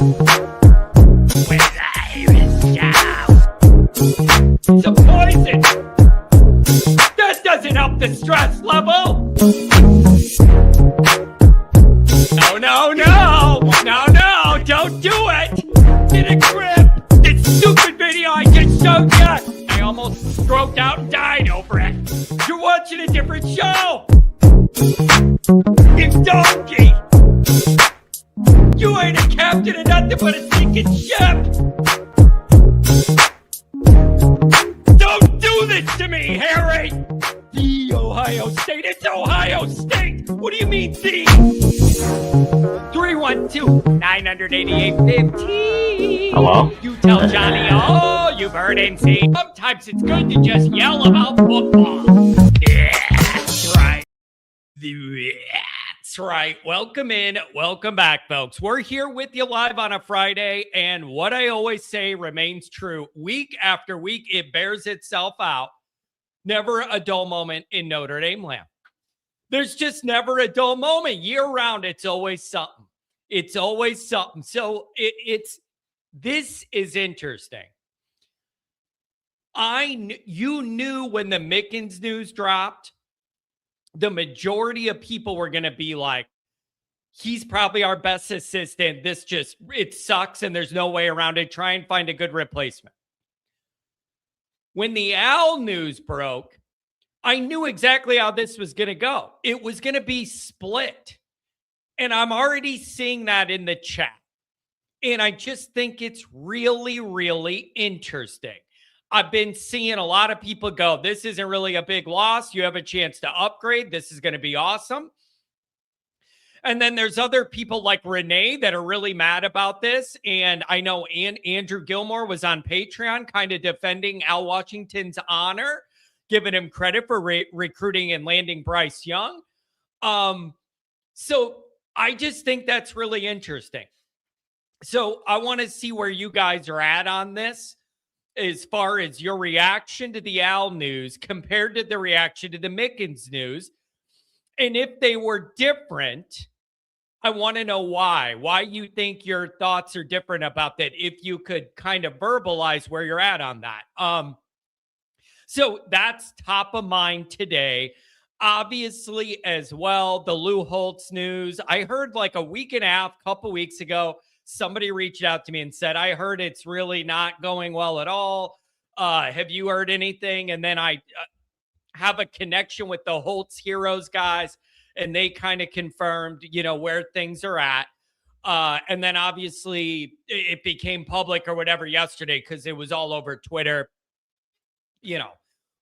With Irish Show. It's a poison. That doesn't help the stress level. No, don't do it. Get a grip. This stupid video I just showed you. I almost stroked out and died over it. You're watching a different show. You donkey. You ain't a captain of nothing but a sinking ship. Don't do this to me, Harry. The Ohio State. It's Ohio State. What do you mean, the? 312-988-15. Hello? You tell Johnny all you've heard and seen. Sometimes it's good to just yell about football. Yeah, that's right. That's right. Welcome in. Welcome back, folks. We're here with you live on a Friday, and what I always say remains true. Week after week, it bears itself out. Never a dull moment in Notre Dame land. There's just never a dull moment. Year round, it's always something. It's always something. So this is interesting. You knew when the Mickens news dropped, the majority of people were going to be like, he's probably our best assistant. It sucks and there's no way around it. Try and find a good replacement. When the Al news broke, I knew exactly how this was going to go. It was going to be split. And I'm already seeing that in the chat. And I just think it's really, really interesting. I've been seeing a lot of people go, this isn't really a big loss. You have a chance to upgrade. This is going to be awesome. And then there's other people like Renee that are really mad about this. And I know Andrew Gilmore was on Patreon kind of defending Al Washington's honor, giving him credit for recruiting and landing Bryce Young. So I just think that's really interesting. So I want to see where you guys are at on this as far as your reaction to the Al news compared to the reaction to the Mickens news. And if they were different, I want to know why you think your thoughts are different about that. If you could kind of verbalize where you're at on that. So that's top of mind today. Obviously, as well, the Lou Holtz news. I heard like a week and a half, couple weeks ago, somebody reached out to me and said, I heard it's really not going well at all. Have you heard anything? And then I have a connection with the Holtz Heroes guys, and they kind of confirmed, where things are at. And then obviously it became public or whatever yesterday because it was all over Twitter.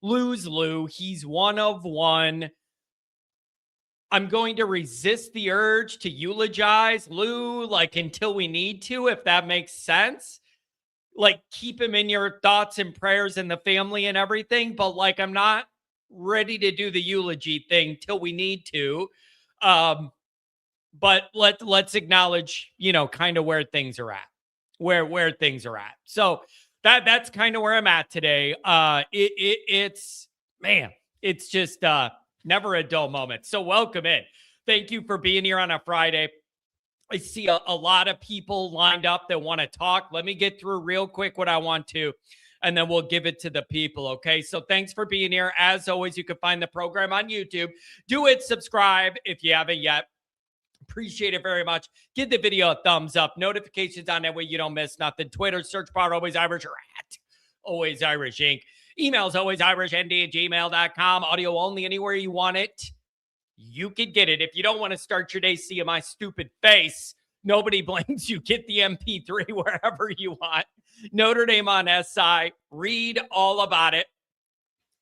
Lou's Lou. He's one of one. I'm going to resist the urge to eulogize Lou, until we need to, if that makes sense. Keep him in your thoughts and prayers and the family and everything. But I'm not ready to do the eulogy thing till we need to. But let's acknowledge, kind of where things are at, where things are at. So that's kind of where I'm at today. It's just never a dull moment. So welcome in. Thank you for being here on a Friday. I see a lot of people lined up that want to talk. Let me get through real quick what I want to, and then we'll give it to the people, okay? So thanks for being here. As always, you can find the program on YouTube. Do it, subscribe if you haven't yet. Appreciate it very much. Give the video a thumbs up. Notifications on that way you don't miss nothing. Twitter, search bar, Always Irish, or at Always Irish Inc. Emails, alwaysirishnd@gmail.com. Audio only anywhere you want it. You could get it. If you don't want to start your day seeing my stupid face, nobody blames you. Get the MP3 wherever you want. Notre Dame on SI. Read all about it.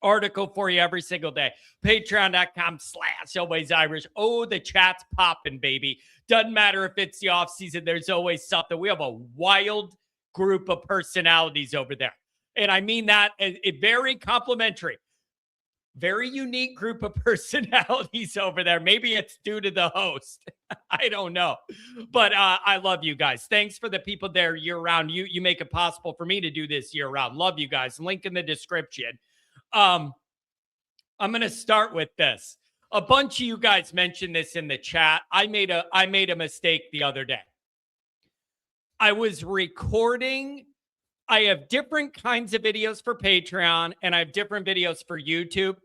Article for you every single day. Patreon.com/alwaysirish. Oh, the chat's popping, baby. Doesn't matter if it's the off season. There's always something. We have a wild group of personalities over there. And I mean that a very complimentary, very unique group of personalities over there. Maybe it's due to the host. I don't know. But I love you guys. Thanks for the people there year round. You make it possible for me to do this year round. Love you guys. Link in the description. I'm going to start with this. A bunch of you guys mentioned this in the chat. I made a mistake the other day. I was recording. I have different kinds of videos for Patreon and I have different videos for YouTube.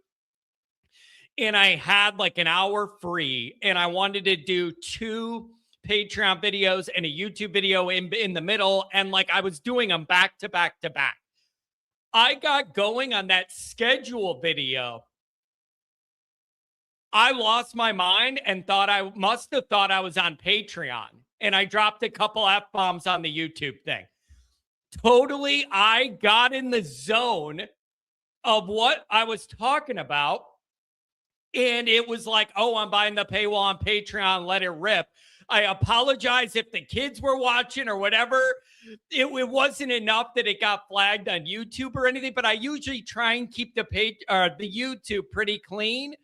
And I had like an hour free and I wanted to do 2 Patreon videos and a YouTube video in the middle. And like I was doing them back to back to back. I got going on that schedule video. I lost my mind and thought I must have thought I was on Patreon. And I dropped a couple F-bombs on the YouTube thing. Totally, I got in the zone of what I was talking about. And it was like, oh, I'm buying the paywall on Patreon. Let it rip. I apologize if the kids were watching or whatever. It wasn't enough that it got flagged on YouTube or anything, but I usually try and keep the YouTube pretty clean.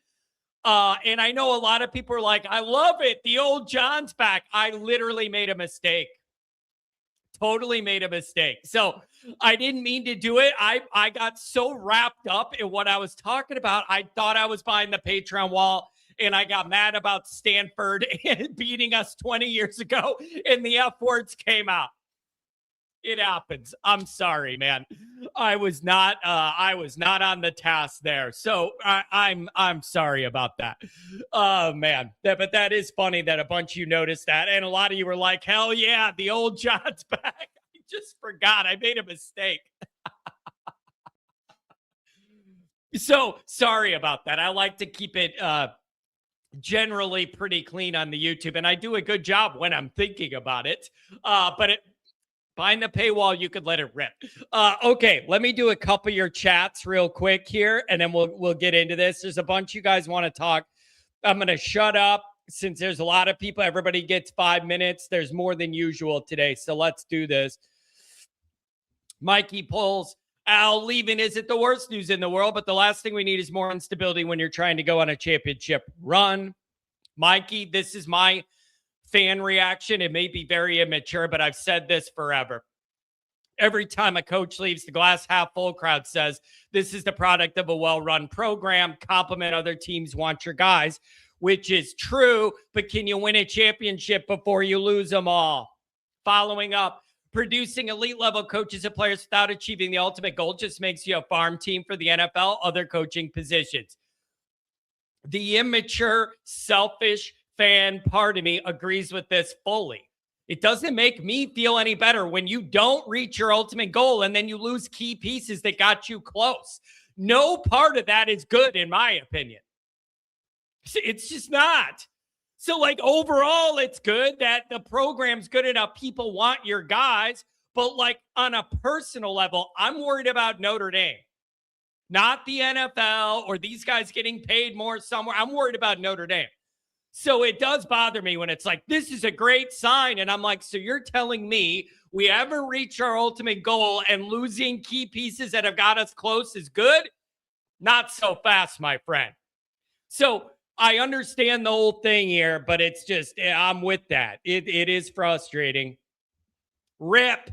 And I know a lot of people are like, I love it. The old John's back. I literally made a mistake. Totally made a mistake. So I didn't mean to do it. I got so wrapped up in what I was talking about. I thought I was buying the Patreon wall and I got mad about Stanford beating us 20 years ago and the F words came out. It happens. I'm sorry, man. I was not on the task there. So I'm sorry about that. Oh man. But that is funny that a bunch of you noticed that. And a lot of you were like, hell yeah, the old John's back. I just forgot. I made a mistake. So sorry about that. I like to keep it generally pretty clean on the YouTube. And I do a good job when I'm thinking about it. But behind the paywall, you could let it rip. Okay, let me do a couple of your chats real quick here, and then we'll get into this. There's a bunch you guys want to talk. I'm going to shut up since there's a lot of people. Everybody gets 5 minutes. There's more than usual today, so let's do this. Mikey pulls, Al leaving isn't the worst news in the world, but the last thing we need is more instability when you're trying to go on a championship run. Mikey, this is my fan reaction. It may be very immature, but I've said this forever. Every time a coach leaves, the glass half full crowd says, this is the product of a well-run program. Compliment other teams, want your guys, which is true, but can you win a championship before you lose them all? Following up, producing elite level coaches and players without achieving the ultimate goal just makes you a farm team for the NFL, other coaching positions. The immature, selfish fan part of me agrees with this fully. It doesn't make me feel any better when you don't reach your ultimate goal and then you lose key pieces that got you close. No part of that is good, in my opinion. It's just not. So, like, overall, it's good that the program's good enough. People want your guys. But, like, on a personal level, I'm worried about Notre Dame. Not the NFL or these guys getting paid more somewhere. I'm worried about Notre Dame. So it does bother me when it's like, this is a great sign. And I'm like, so you're telling me we haven't reached our ultimate goal and losing key pieces that have got us close is good? Not so fast, my friend. So I understand the whole thing here, but it's just, I'm with that. It is frustrating. Rip.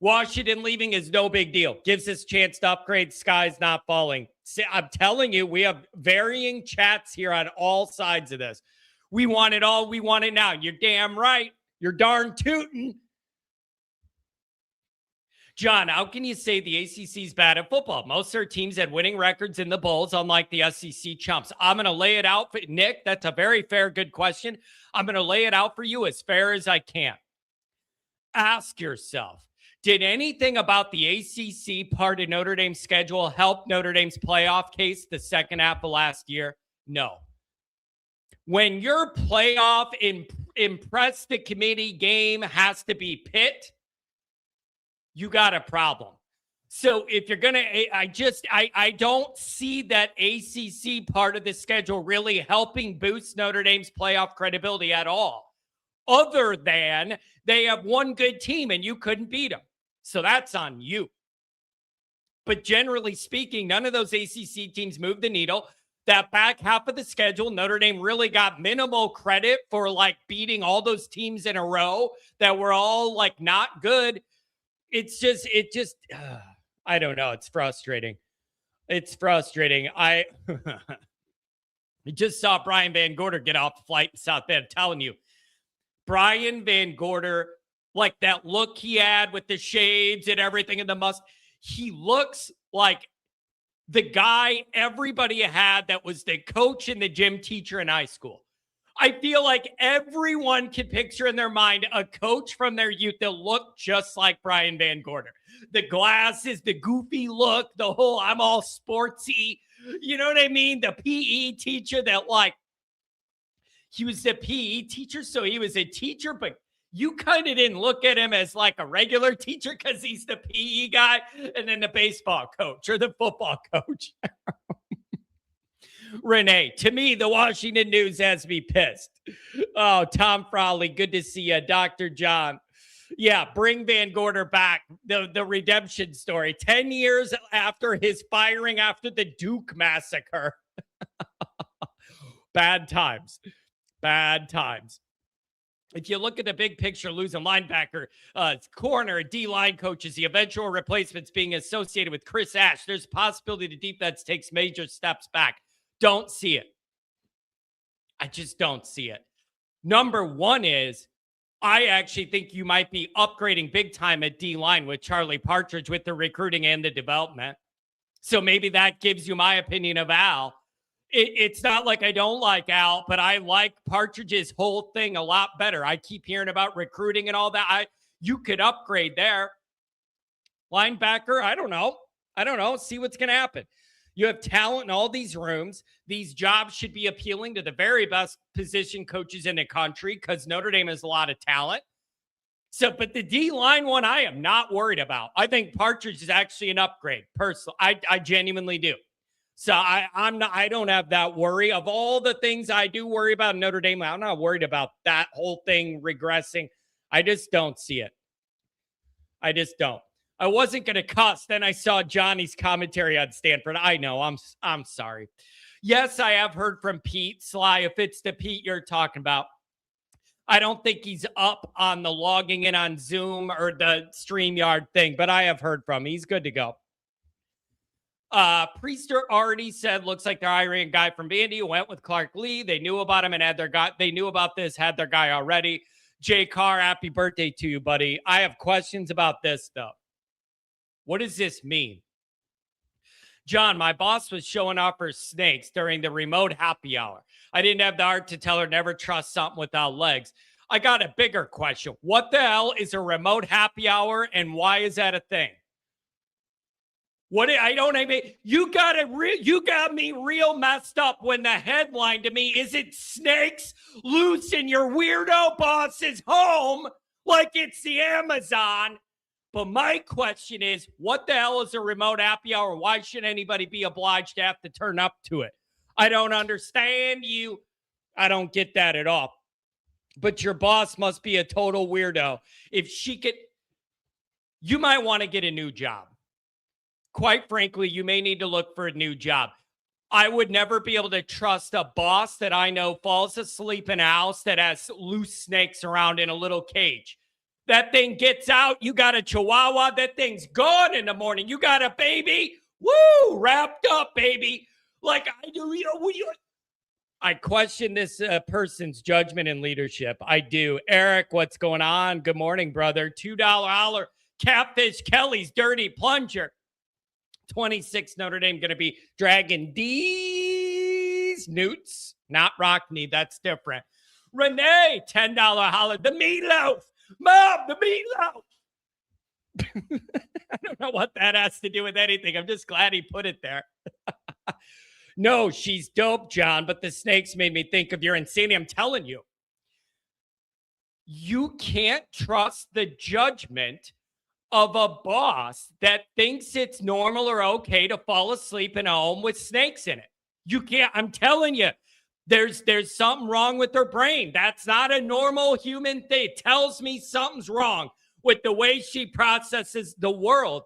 Washington leaving is no big deal. Gives us a chance to upgrade. Sky's not falling. See, I'm telling you, we have varying chats here on all sides of this. We want it all. We want it now. You're damn right. You're darn tootin'. John, how can you say the ACC is bad at football? Most of their teams had winning records in the bowls, unlike the SEC chumps. I'm going to lay it out for Nick. That's a very fair, good question. I'm going to lay it out for you as fair as I can. Ask yourself, did anything about the ACC part of Notre Dame's schedule help Notre Dame's playoff case the second half of last year? No. When your playoff impress the committee game has to be Pitt, you got a problem. So if you're going to, I don't see that ACC part of the schedule really helping boost Notre Dame's playoff credibility at all, other than they have one good team and you couldn't beat them. So that's on you. But generally speaking, none of those ACC teams moved the needle. That back half of the schedule, Notre Dame really got minimal credit for like beating all those teams in a row that were all like not good. It just, I don't know. It's frustrating. It's frustrating. I just saw Brian Van Gorder get off the flight in South Bend. I'm telling you, Brian Van Gorder, like that look he had with the shades and everything and the must. He looks like the guy everybody had that was the coach and the gym teacher in high school. I feel like everyone can picture in their mind a coach from their youth that looked just like Brian Van Gorder. The glasses, the goofy look, the whole I'm all sportsy. You know what I mean? The PE teacher that like, he was the PE teacher, so he was a teacher, but you kind of didn't look at him as like a regular teacher because he's the PE guy and then the baseball coach or the football coach. Renee, to me, the Washington News has me pissed. Oh, Tom Frawley, good to see you. Dr. John. Yeah, bring Van Gorder back. The redemption story. 10 years after his firing after the Duke massacre. Bad times. Bad times. If you look at the big picture, losing linebacker, corner, D-line coaches, the eventual replacements being associated with Chris Ash, there's a possibility the defense takes major steps back. Don't see it. I just don't see it. Number one is, I actually think you might be upgrading big time at D-line with Charlie Partridge with the recruiting and the development. So maybe that gives you my opinion of Al. It's not like I don't like Al, but I like Partridge's whole thing a lot better. I keep hearing about recruiting and all that. You could upgrade there. Linebacker, I don't know. See what's going to happen. You have talent in all these rooms. These jobs should be appealing to the very best position coaches in the country because Notre Dame has a lot of talent. So, but the D-line one, I am not worried about. I think Partridge is actually an upgrade, personally. I genuinely do. So I don't have that worry. Of all the things I do worry about in Notre Dame, I'm not worried about that whole thing regressing. I just don't see it. I just don't. I wasn't going to cuss. Then I saw Johnny's commentary on Stanford. I know. I'm sorry. Yes, I have heard from Pete Sly. If it's the Pete you're talking about, I don't think he's up on the logging in on Zoom or the StreamYard thing, but I have heard from him. He's good to go. Priester already said, looks like they're hiring a guy from Vandy who went with Clark Lee. They knew about him and had their guy. They knew about this, had their guy already. Jay Carr, happy birthday to you, buddy. I have questions about this, though. What does this mean? John, my boss was showing off her snakes during the remote happy hour. I didn't have the heart to tell her never trust something without legs. I got a bigger question. What the hell is a remote happy hour and why is that a thing? You got me real messed up when the headline to me is it snakes loose in your weirdo boss's home like it's the Amazon. But my question is, what the hell is a remote happy hour? Why should anybody be obliged to have to turn up to it? I don't understand you. I don't get that at all. But your boss must be a total weirdo. If she could, you might want to get a new job. Quite frankly, you may need to look for a new job. I would never be able to trust a boss that I know falls asleep in a house that has loose snakes around in a little cage. That thing gets out. You got a chihuahua. That thing's gone in the morning. You got a baby. Woo! Wrapped up, baby. Like I do. I question this person's judgment and leadership. I do. Eric, what's going on? Good morning, brother. $2 holler. Catfish Kelly's dirty plunger. 26 Notre Dame going to be dragging D's newts, not Rockney. That's different. Renee, $10 holler. The meatloaf. Mom, the meatloaf. I don't know what that has to do with anything. I'm just glad he put it there. No, she's dope, John, but the snakes made me think of your insanity. I'm telling you. You can't trust the judgment of a boss that thinks it's normal or okay to fall asleep in a home with snakes in it. You can't. I'm telling you. There's something wrong with her brain. That's not a normal human thing. It tells me something's wrong with the way she processes the world.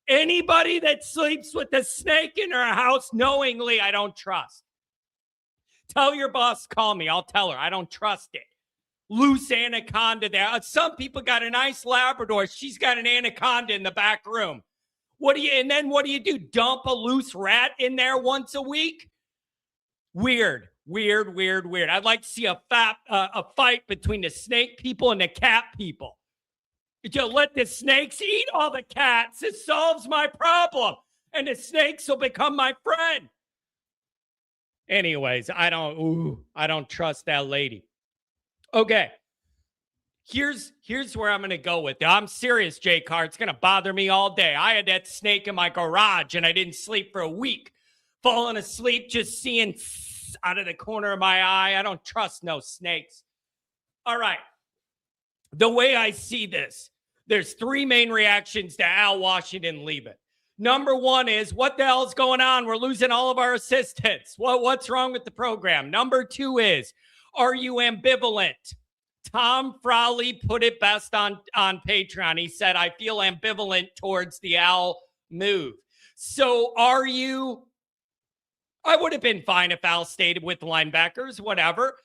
Anybody that sleeps with a snake in her house knowingly, I don't trust. Tell your boss, call me. I'll tell her. I don't trust it. Loose anaconda there. Some people got a nice Labrador. She's got an anaconda in the back room. What do you do? Dump a loose rat in there once a week? Weird. I'd like to see a fight between the snake people and the cat people. To let the snakes eat all the cats. It solves my problem. And the snakes will become my friend. Anyways, I don't trust that lady. Okay. Here's where I'm going to go with it. I'm serious, Jay Carr. It's going to bother me all day. I had that snake in my garage and I didn't sleep for a week. Falling asleep, just seeing out of the corner of my eye. I don't trust no snakes. All right. The way I see this, there's three main reactions to Al Washington leaving. Number one is, what the hell's going on? We're losing all of our assistants. What's wrong with the program? Number two is, are you ambivalent? Tom Frawley put it best on Patreon. He said, I feel ambivalent towards the Al move. So are you? I would have been fine if Al stayed with linebackers, whatever.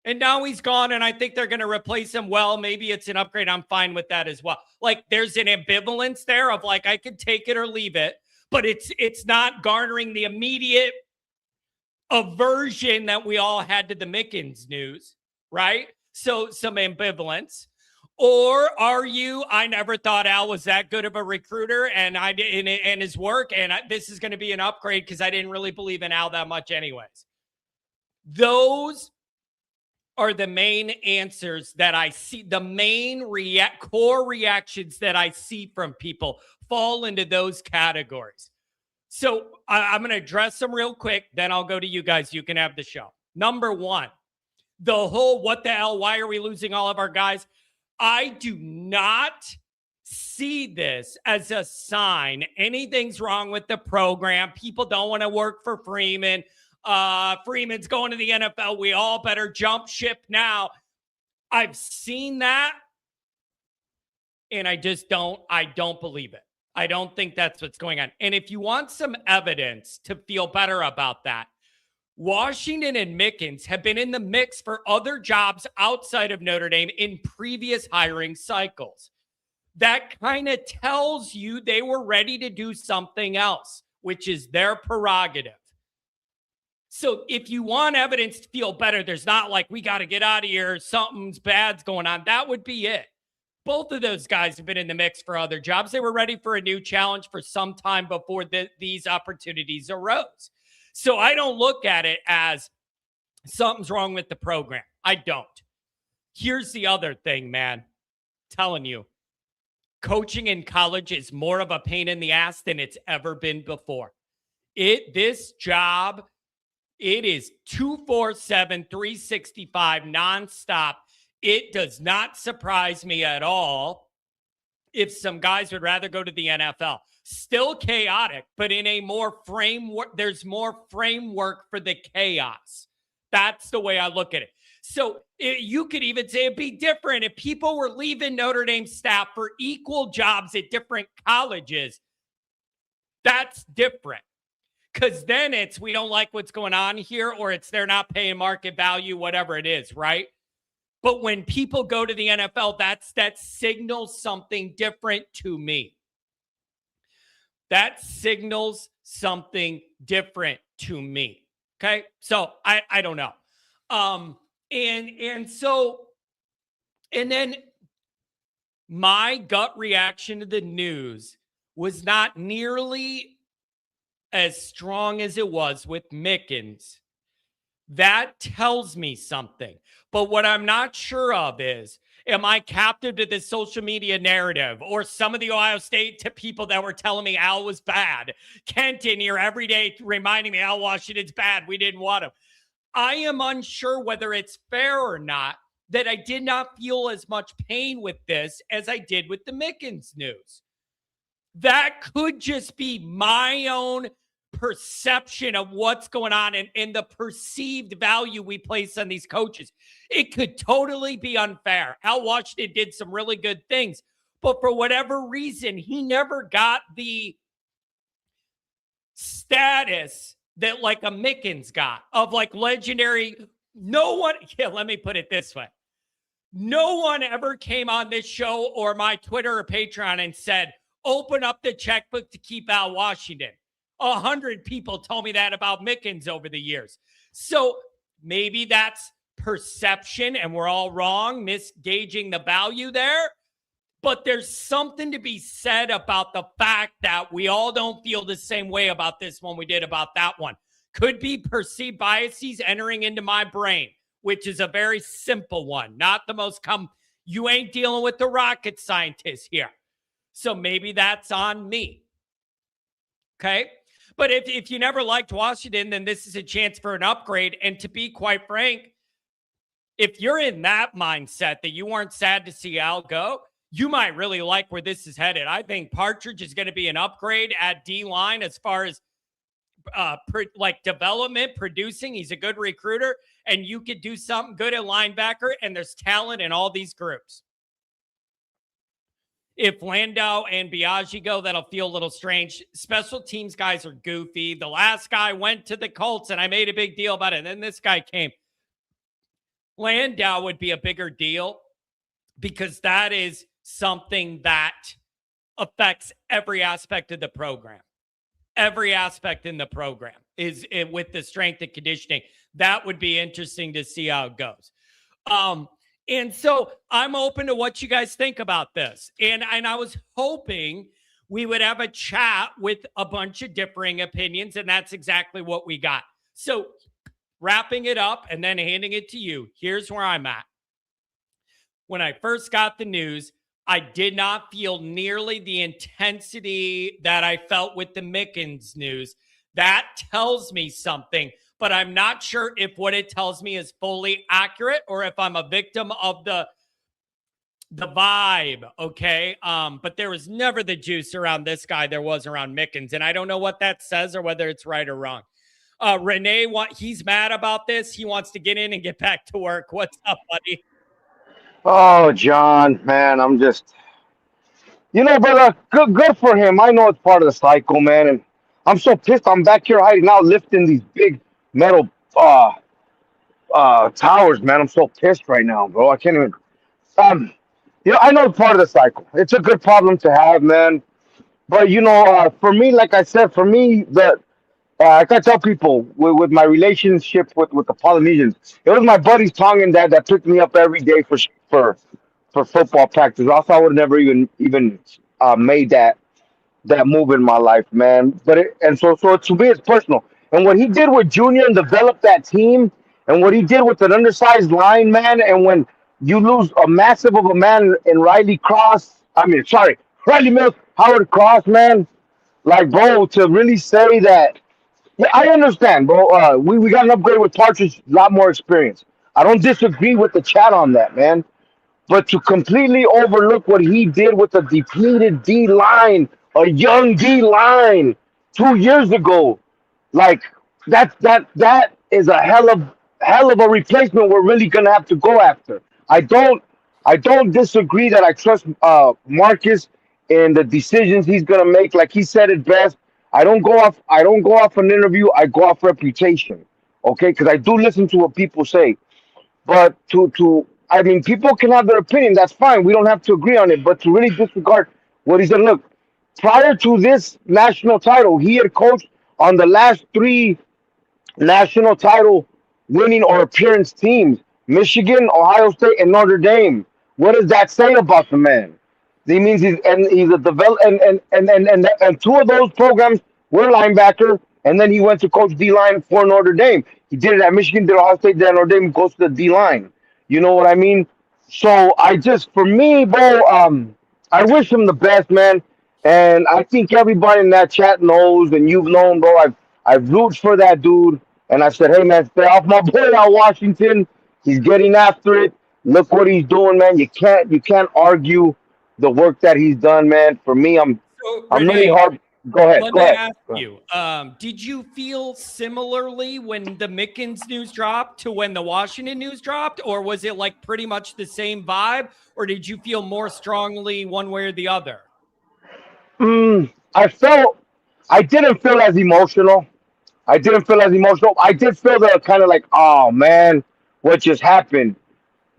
And now he's gone, and I think they're going to replace him. Well, maybe it's an upgrade. I'm fine with that as well. Like, there's an ambivalence there of, like, I could take it or leave it, but it's not garnering the immediate aversion that we all had to the Mickens news, right? So some ambivalence. Or are you, I never thought Al was that good of a recruiter and his work, and this is going to be an upgrade because I didn't really believe in Al that much anyways. Those are the main answers that I see. The main core reactions that I see from people fall into those categories. So I'm going to address them real quick. Then I'll go to you guys. You can have the show. Number one, the whole what the hell, why are we losing all of our guys? I do not see this as a sign anything's wrong with the program. People don't want to work for Freeman. Freeman's going to the NFL. We all better jump ship now. I've seen that, and I don't believe it. I don't think that's what's going on. And if you want some evidence to feel better about that, Washington and Mickens have been in the mix for other jobs outside of Notre Dame in previous hiring cycles. That kind of tells you they were ready to do something else, which is their prerogative. So if you want evidence to feel better, there's not like, we got to get out of here, something's bad's going on. That would be it. Both of those guys have been in the mix for other jobs. They were ready for a new challenge for some time before these opportunities arose. So I don't look at it as something's wrong with the program. I don't. Here's the other thing, man. I'm telling you, coaching in college is more of a pain in the ass than it's ever been before. This job, it is 24/7, 365, nonstop. It does not surprise me at all if some guys would rather go to the NFL. Still chaotic, but in a more framework, there's more framework for the chaos. That's the way I look at it. So you could even say it'd be different if people were leaving Notre Dame staff for equal jobs at different colleges. That's different. Because then it's, we don't like what's going on here, or it's they're not paying market value, whatever it is, right? But when people go to the NFL, that signals something different to me. That signals something different to me. Okay. So I don't know. And then my gut reaction to the news was not nearly as strong as it was with Mickens. That tells me something. But what I'm not sure of is, am I captive to this social media narrative or some of the Ohio State people that were telling me Al was bad? Kent in here every day reminding me Al Washington's bad. We didn't want him. I am unsure whether it's fair or not that I did not feel as much pain with this as I did with the Mickens news. That could just be my own perception of what's going on and the perceived value we place on these coaches. It could totally be unfair. Al Washington did some really good things, but for whatever reason, he never got the status that like a Mickens got of like legendary. Let me put it this way. No one ever came on this show or my Twitter or Patreon and said, open up the checkbook to keep Al Washington. 100 people told me that about Mickens over the years. So maybe that's perception and we're all wrong, misgauging the value there. But there's something to be said about the fact that we all don't feel the same way about this one we did about that one. Could be perceived biases entering into my brain, which is a very simple one, not the most you ain't dealing with the rocket scientist here. So maybe that's on me. Okay. But if you never liked Washington, then this is a chance for an upgrade. And to be quite frank, if you're in that mindset that you weren't sad to see Al go, you might really like where this is headed. I think Partridge is going to be an upgrade at D-line as far as development, producing. He's a good recruiter, and you could do something good at linebacker, and there's talent in all these groups. If Landau and Biaggi go, that'll feel a little strange. Special teams guys are goofy. The last guy went to the Colts, and I made a big deal about it, and then this guy came. Landau would be a bigger deal because that is something that affects every aspect of the program. Every aspect in the program is with the strength and conditioning. That would be interesting to see how it goes. And so I'm open to what you guys think about this. And I was hoping we would have a chat with a bunch of differing opinions, and that's exactly what we got. So wrapping it up and then handing it to you, here's where I'm at. When I first got the news, I did not feel nearly the intensity that I felt with the Mickens news. That tells me something, but I'm not sure if what it tells me is fully accurate or if I'm a victim of the vibe, okay? But there was never the juice around this guy there was around Mickens, and I don't know what that says or whether it's right or wrong. Renee, he's mad about this. He wants to get in and get back to work. What's up, buddy? Oh, John, man, I'm just, brother, good for him. I know it's part of the cycle, man, and I'm so pissed. I'm back here hiding out, lifting these big metal towers, man. I'm so pissed right now, bro. I can't even. Um, I know it's part of the cycle. It's a good problem to have, man. But for me, like I said, for me, I gotta tell people with my relationship with the Polynesians, it was my buddies Tongan that picked me up every day for football practice. Else I would have never even made that move in my life, man. So to me, it's personal. And what he did with Junior and develop that team, and what he did with an undersized line, man, and when you lose a massive of a man in Riley Mills, Howard Cross, man, like, bro, to really say that, yeah, I understand, bro. We got an upgrade with Partridge, a lot more experience. I don't disagree with the chat on that, man. But to completely overlook what he did with a depleted D line, a young D line 2 years ago, like that is a hell of a replacement we're really gonna have to go after. I don't I don't disagree that I trust Marcus in the decisions he's gonna make. Like he said it best. I don't go off an interview. I go off reputation. Okay, because I do listen to what people say. But I mean, people can have their opinion. That's fine. We don't have to agree on it. But to really disregard what he said, look, prior to this national title, he had coached on the last three national title winning or appearance teams: Michigan, Ohio State, and Notre Dame. What does that say about the man? He means he's a develop and two of those programs were linebacker, and then he went to coach D line for Notre Dame. He did it at Michigan, did Ohio State, then Notre Dame goes to the D line. You know what I mean? So I just, for me, bro, I wish him the best, man. And I think everybody in that chat knows, and you've known, bro. I've rooted for that dude, and I said, hey, man, stay off my boy out Washington. He's getting after it. Look what he's doing, man. You can't argue the work that he's done, man. For me, So, I'm really Renee, hard. Go ahead. let Go me ahead. ask you, did you feel similarly when the Mickens news dropped to when the Washington news dropped, or was it like pretty much the same vibe, or did you feel more strongly one way or the other? I felt I didn't feel as emotional. I didn't feel as emotional. I did feel the kind of like, oh man, what just happened?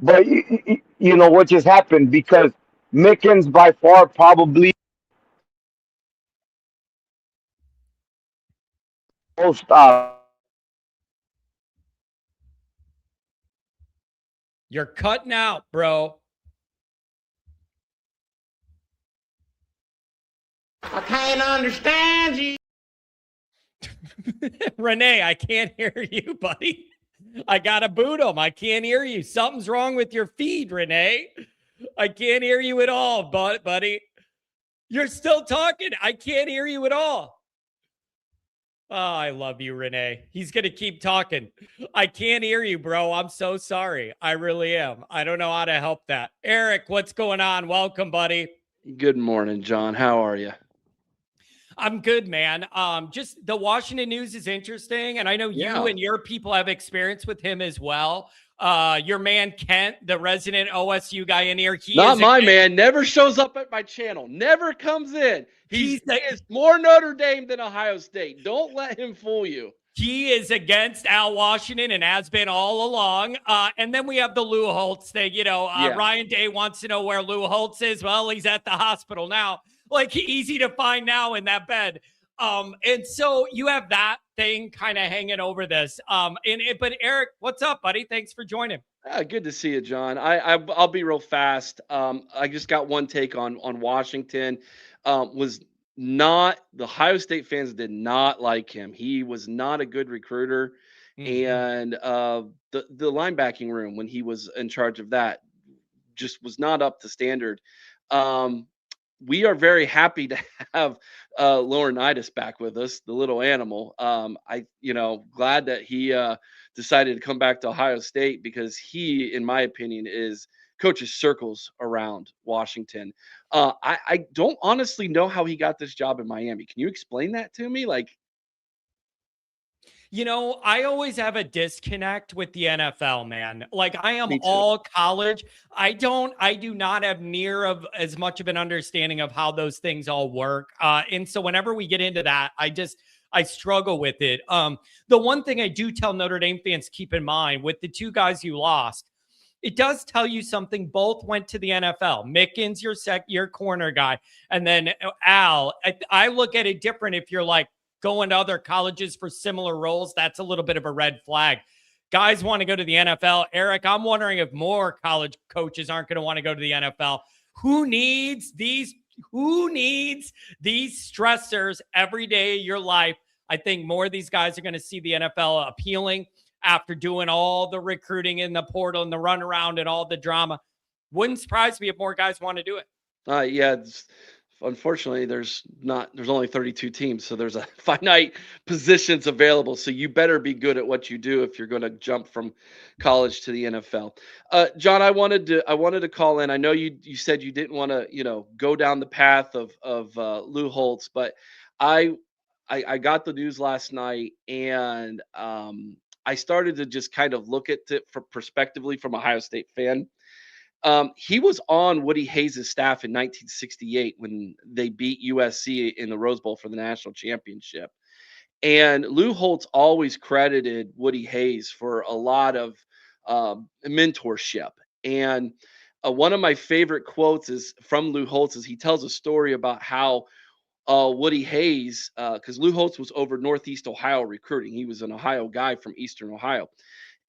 But you know what just happened because Mickens by far probably most You're cutting out, bro. I can't understand you. Renee, I can't hear you, buddy. I gotta boot him. I can't hear you. Something's wrong with your feed, Renee. I can't hear you at all, buddy. You're still talking. I can't hear you at all. Oh, I love you, Renee. He's going to keep talking. I can't hear you, bro. I'm so sorry. I really am. I don't know how to help that. Eric, what's going on? Welcome, buddy. Good morning, John. How are you? I'm good, man. Just the Washington news is interesting, and I know you Yeah. and your people have experience with him as well. Your man Kent, the resident OSU guy in here, Not my man. Never shows up at my channel. Never comes in. He is more Notre Dame than Ohio State. Don't let him fool you. He is against Al Washington and has been all along. And then we have the Lou Holtz thing. Ryan Day wants to know where Lou Holtz is. Well, he's at the hospital now. Like, easy to find now in that bed. And so you have that thing kind of hanging over this. But Eric, what's up, buddy? Thanks for joining. Good to see you, John. I'll be real fast. I just got one take on Washington. The Ohio State fans did not like him. He was not a good recruiter. And the linebacking room, when he was in charge of that, just was not up to standard. We are very happy to have Laurinaitis back with us, the little animal. Glad that he decided to come back to Ohio State, because he, in my opinion, coaches circles around Washington. I don't honestly know how he got this job in Miami. Can you explain that to me? I always have a disconnect with the NFL, man. Like, I am all college. I do not have near of as much of an understanding of how those things all work. And so whenever we get into that, I struggle with it. The one thing I do tell Notre Dame fans, keep in mind with the two guys you lost, it does tell you something. Both went to the NFL. Mickens, your corner guy, and then Al. I look at it different. If you're like going to other colleges for similar roles, that's a little bit of a red flag. Guys want to go to the NFL. Eric, I'm wondering if more college coaches aren't going to want to go to the NFL. Who needs these stressors every day of your life? I think more of these guys are going to see the NFL appealing after doing all the recruiting in the portal and the runaround and all the drama. Wouldn't surprise me if more guys want to do it. Unfortunately, there's only 32 teams, so there's a finite positions available. So you better be good at what you do if you're going to jump from college to the NFL. John, I wanted to call in. I know you said you didn't want to go down the path of Lou Holtz, but I got the news last night, and I started to just kind of look at it prospectively from a Ohio State fan. He was on Woody Hayes' staff in 1968 when they beat USC in the Rose Bowl for the national championship. And Lou Holtz always credited Woody Hayes for a lot of mentorship. And one of my favorite quotes is from Lou Holtz. He tells a story about how Woody Hayes, because Lou Holtz was over Northeast Ohio recruiting. He was an Ohio guy from Eastern Ohio.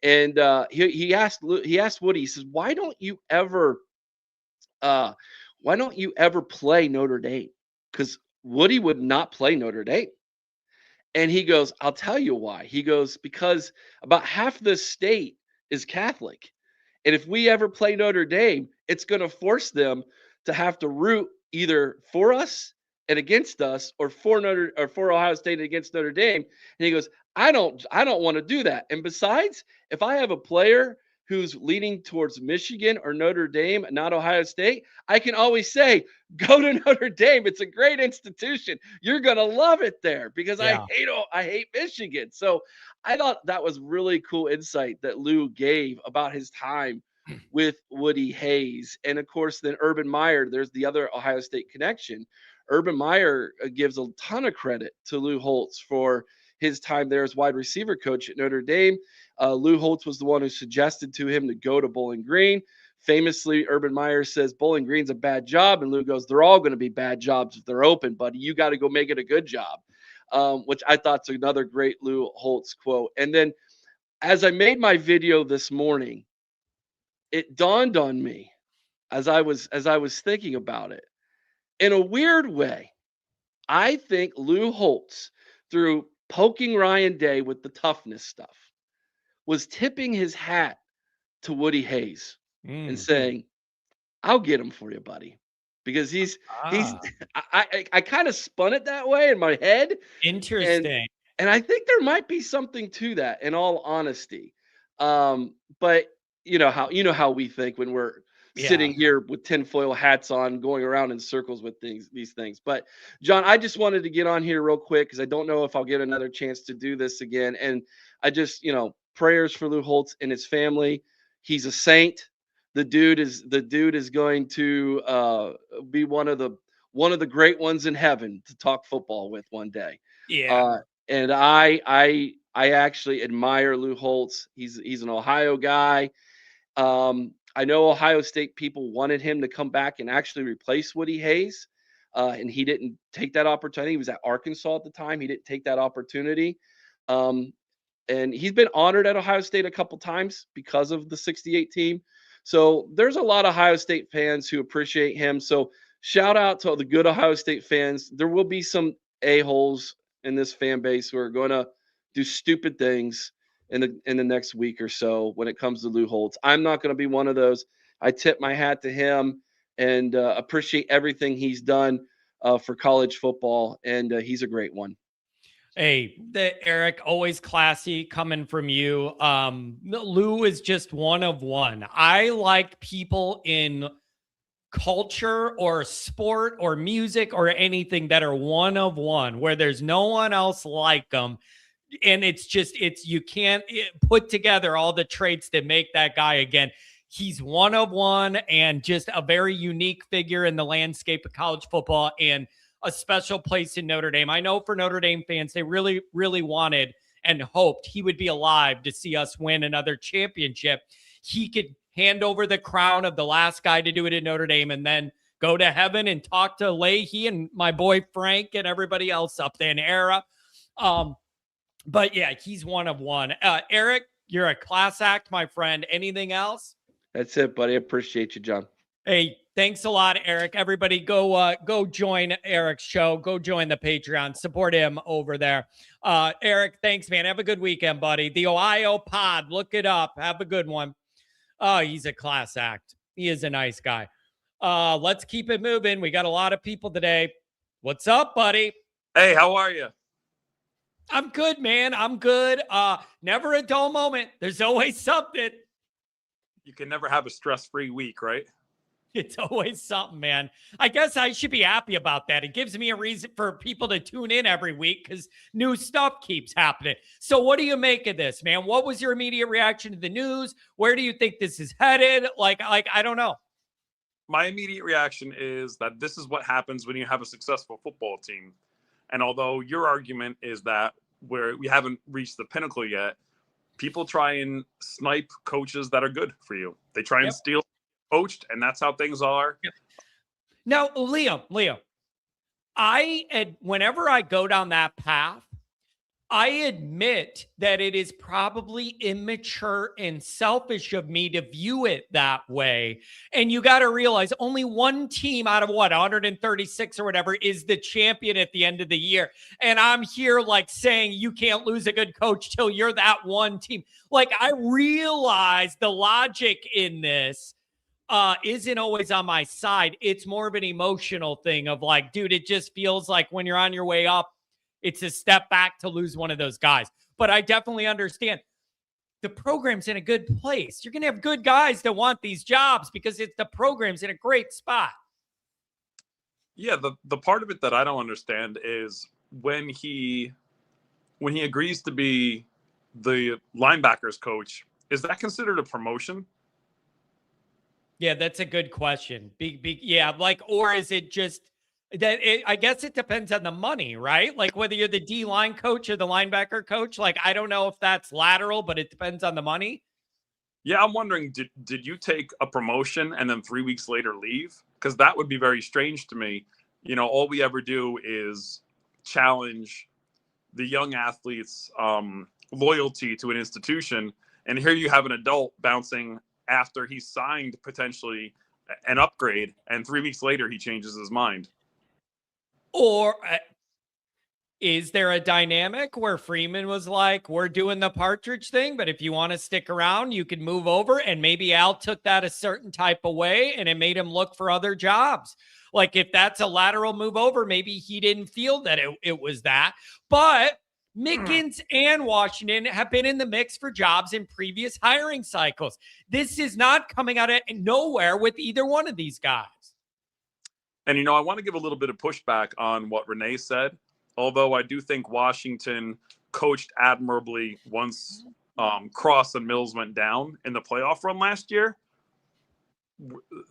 And he asked Woody, he says, why don't you ever play Notre Dame? Because Woody would not play Notre Dame. And he goes, I'll tell you why. He goes, because about half the state is Catholic. And if we ever play Notre Dame, it's going to force them to have to root either for us and against us, or for Ohio State and against Notre Dame. And he goes, I don't want to do that. And besides, if I have a player who's leaning towards Michigan or Notre Dame, not Ohio State, I can always say, go to Notre Dame. It's a great institution. You're going to love it there, because I hate Michigan. So I thought that was really cool insight that Lou gave about his time with Woody Hayes. And of course, then Urban Meyer, there's the other Ohio State connection. Urban Meyer gives a ton of credit to Lou Holtz for his time there as wide receiver coach at Notre Dame. Lou Holtz was the one who suggested to him to go to Bowling Green. Famously, Urban Meyer says Bowling Green's a bad job, and Lou goes, they're all going to be bad jobs if they're open, buddy. You got to go make it a good job, which I thought's another great Lou Holtz quote. And then as I made my video this morning, it dawned on me as I was thinking about it. In a weird way, I think Lou Holtz, through poking Ryan Day with the toughness stuff, was tipping his hat to Woody Hayes and Mm. saying, "I'll get him for you, buddy," because he's. Ah, I kind of spun it that way in my head, and interesting. and I think there might be something to that, in all honesty. But you know how we think when we're Yeah. sitting here with tinfoil hats on, going around in circles with these things. But John, I just wanted to get on here real quick because I don't know if I'll get another chance to do this again. And I just, prayers for Lou Holtz and his family. He's a saint. The dude is going to be one of the great ones in heaven to talk football with one day. Yeah. Uh, and I actually admire Lou Holtz. He's an Ohio guy. I know Ohio State people wanted him to come back and actually replace Woody Hayes, and he didn't take that opportunity. He was at Arkansas at the time. He didn't take that opportunity. Um, and he's been honored at Ohio State a couple times because of the 68 team. So there's a lot of Ohio State fans who appreciate him. So shout out to all the good Ohio State fans. There will be some a-holes in this fan base who are going to do stupid things in the next week or so when it comes to Lou Holtz. I'm not going to be one of those. I tip my hat to him and appreciate everything he's done for college football, and he's a great one. Hey, Eric, always classy coming from you. Lou is just one of one. I like people in culture or sport or music or anything that are one of one, where there's no one else like them. And you can't put together all the traits that make that guy again. He's one of one and just a very unique figure in the landscape of college football and a special place in Notre Dame. I know for Notre Dame fans, they really, really wanted and hoped he would be alive to see us win another championship. He could hand over the crown of the last guy to do it in Notre Dame and then go to heaven and talk to Leahy and my boy Frank and everybody else up there in era. But yeah, he's one of one. Eric, you're a class act, my friend. Anything else? That's it, buddy. I appreciate you, John. Hey, thanks a lot, Eric. Everybody go join Eric's show. Go join the Patreon. Support him over there. Eric, thanks, man. Have a good weekend, buddy. The Ohio Pod. Look it up. Have a good one. Oh, he's a class act. He is a nice guy. Let's keep it moving. We got a lot of people today. What's up, buddy? Hey, how are you? I'm good, man. I'm good. Never a dull moment. There's always something. You can never have a stress-free week, right? It's always something, man. I guess I should be happy about that. It gives me a reason for people to tune in every week because new stuff keeps happening. So what do you make of this, man? What was your immediate reaction to the news? Where do you think this is headed? Like I don't know. My immediate reaction is that this is what happens when you have a successful football team. And although your argument is that we haven't reached the pinnacle yet, people try and snipe coaches that are good for you. They try and steal coached, and that's how things are. Yep. Now, Leo, whenever I go down that path, I admit that it is probably immature and selfish of me to view it that way. And you got to realize only one team out of 136 or whatever is the champion at the end of the year. And I'm here like saying you can't lose a good coach till you're that one team. Like I realize the logic in this isn't always on my side. It's more of an emotional thing of like, dude, it just feels like when you're on your way up, it's a step back to lose one of those guys. But I definitely understand the program's in a good place. You're going to have good guys that want these jobs because the program's in a great spot. Yeah, the part of it that I don't understand is when he agrees to be the linebackers coach, is that considered a promotion? Yeah, that's a good question. Or is it just that I guess it depends on the money, right? Like whether you're the D-line coach or the linebacker coach. Like, I don't know if that's lateral, but it depends on the money. Yeah, I'm wondering, did you take a promotion and then 3 weeks later leave? Because that would be very strange to me. You know, all we ever do is challenge the young athletes' loyalty to an institution. And here you have an adult bouncing after he signed potentially an upgrade, and 3 weeks later he changes his mind. Or is there a dynamic where Freeman was like, we're doing the Partridge thing, but if you want to stick around, you can move over? And maybe Al took that a certain type of way and it made him look for other jobs. Like if that's a lateral move over, maybe he didn't feel that it was that. But Mickens and Washington have been in the mix for jobs in previous hiring cycles. This is not coming out of nowhere with either one of these guys. And, I want to give a little bit of pushback on what Renee said, although I do think Washington coached admirably once Cross and Mills went down in the playoff run last year.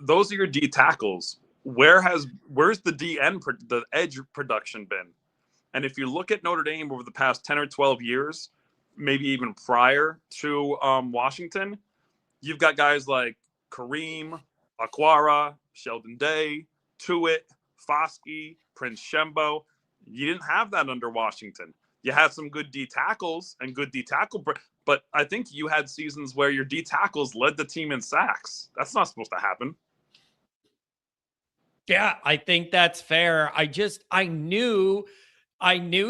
Those are your D tackles. Where's the the edge production been? And if you look at Notre Dame over the past 10 or 12 years, maybe even prior to Washington, you've got guys like Kareem, Aquara, Sheldon Day, Tuitt, Foskey, Prince Shembo. You didn't have that under Washington. You had some good D tackles and good D tackle, but I think you had seasons where your D tackles led the team in sacks. That's not supposed to happen. Yeah, I think that's fair. I knew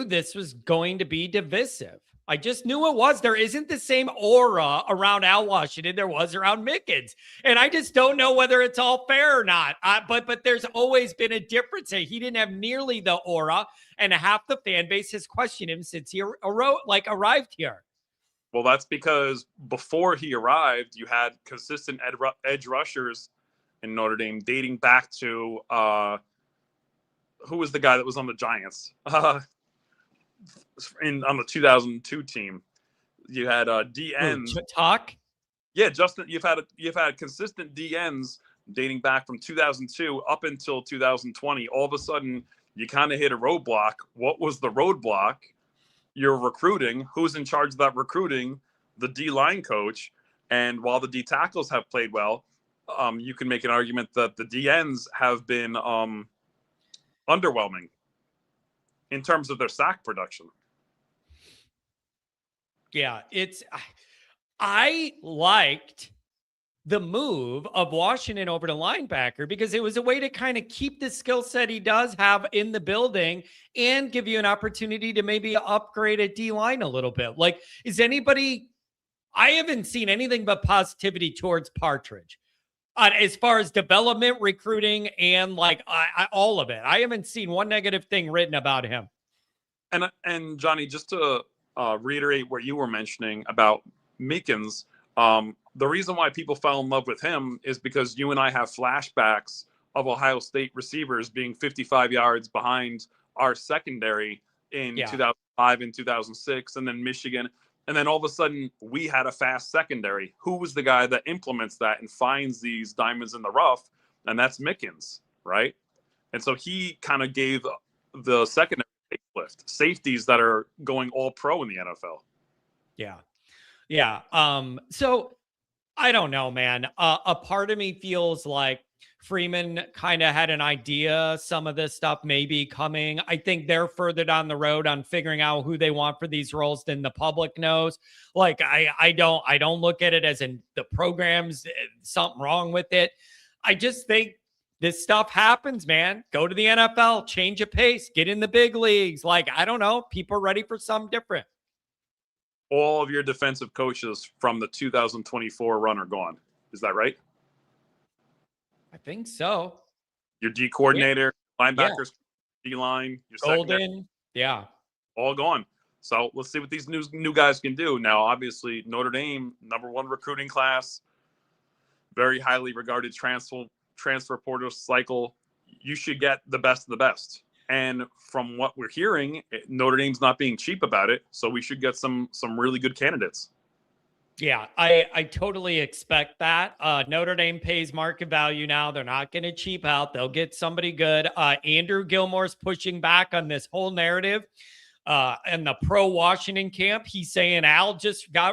this was going to be divisive. I just knew it was. There isn't the same aura around Al Washington there was around Mickens. And I just don't know whether it's all fair or not. But there's always been a difference. He didn't have nearly the aura, and half the fan base has questioned him since he arrived here. Well, that's because before he arrived, you had consistent edge rushers in Notre Dame dating back to who was the guy that was on the Giants? On the 2002 team, you had DNs. Talk. Yeah, Justin, you've had consistent DNs dating back from 2002 up until 2020. All of a sudden, you kind of hit a roadblock. What was the roadblock? You're recruiting. Who's in charge of that recruiting? The D-line coach. And while the D tackles have played well, you can make an argument that the DNs have been underwhelming in terms of their sack production. Yeah, I liked the move of Washington over to linebacker because it was a way to kind of keep the skill set he does have in the building and give you an opportunity to maybe upgrade a D-line a little bit. Like, I haven't seen anything but positivity towards Partridge. As far as development, recruiting, and all of it. I haven't seen one negative thing written about him. And Johnny, just to reiterate what you were mentioning about Mickens, the reason why people fell in love with him is because you and I have flashbacks of Ohio State receivers being 55 yards behind our secondary in 2005 and 2006, and then Michigan. And then all of a sudden, we had a fast secondary. Who was the guy that implements that and finds these diamonds in the rough? And that's Mickens, right? And so he kind of gave the secondary lift. Safeties that are going all pro in the NFL. Yeah. Yeah. So I don't know, man. A part of me feels like Freeman kind of had an idea some of this stuff may be coming. I think they're further down the road on figuring out who they want for these roles than the public knows. Like I don't look at it as in the program's something wrong with it. I just think this stuff happens, man. Go to the NFL, change a pace, get in the big leagues. Like, I don't know. People are ready for something different. All of your defensive coaches from the 2024 run are gone. Is that right? I think so. Your D coordinator, linebackers, D-line, your Golden, secondary, yeah, all gone. So let's see what these new guys can do. Now, obviously, Notre Dame, #1 recruiting class, very highly regarded transfer portal cycle. You should get the best of the best. And from what we're hearing, Notre Dame's not being cheap about it. So we should get some really good candidates. Yeah, I totally expect that. Notre Dame pays market value now. They're not going to cheap out. They'll get somebody good. Andrew Gilmore's pushing back on this whole narrative in the pro Washington camp. He's saying Al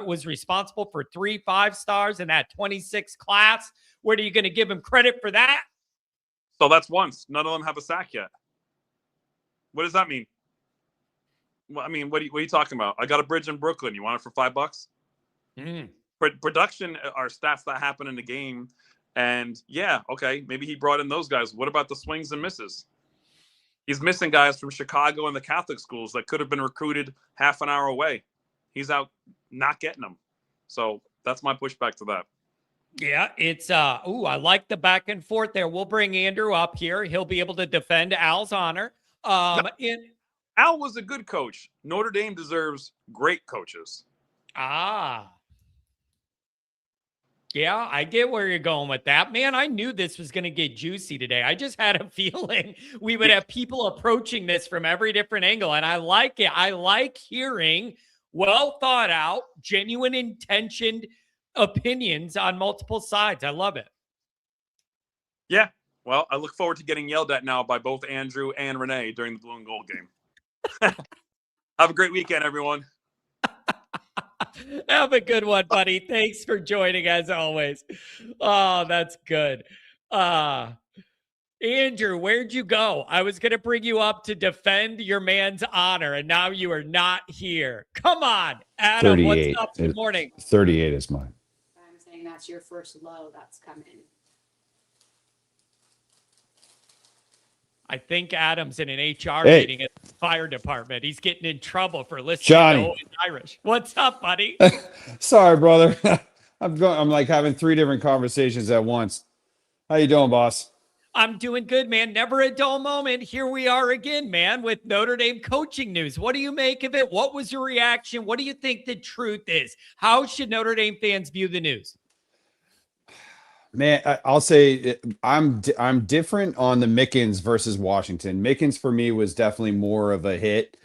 was responsible for 3 5-stars in that 26 class. What are you going to give him credit for that? So that's once. None of them have a sack yet. What does that mean? Well, I mean, what are you talking about? I got a bridge in Brooklyn. You want it for $5? Production are stats that happen in the game. And yeah, okay, maybe he brought in those guys. What about the swings and misses? He's missing guys from Chicago and the Catholic schools that could have been recruited half an hour away. He's out not getting them. So that's my pushback to that. Yeah, it's I like the back and forth there. We'll bring Andrew up here. He'll be able to defend Al's honor. Al was a good coach. Notre Dame deserves great coaches. Yeah, I get where you're going with that. Man, I knew this was going to get juicy today. I just had a feeling we would have people approaching this from every different angle, and I like it. I like hearing well thought out, genuine intentioned opinions on multiple sides. I love it. Yeah. Well, I look forward to getting yelled at now by both Andrew and Renee during the blue and gold game. Have a great weekend, everyone. Have a good one, buddy. Thanks for joining as always. Oh, that's good. Andrew, where'd you go? I was going to bring you up to defend your man's honor, and now you are not here. Come on, Adam. What's up? Good morning. 38 is mine. I'm saying that's your first low that's coming. I think Adam's in an HR meeting at the fire department. He's getting in trouble for listening to Irish. What's up, buddy? Sorry, brother. I'm like having 3 different conversations at once. How you doing, boss? I'm doing good, man. Never a dull moment. Here we are again, man, with Notre Dame coaching news. What do you make of it? What was your reaction? What do you think the truth is? How should Notre Dame fans view the news? Man, I'll say I'm different on the Mickens versus Washington. Mickens for me was definitely more of a hit,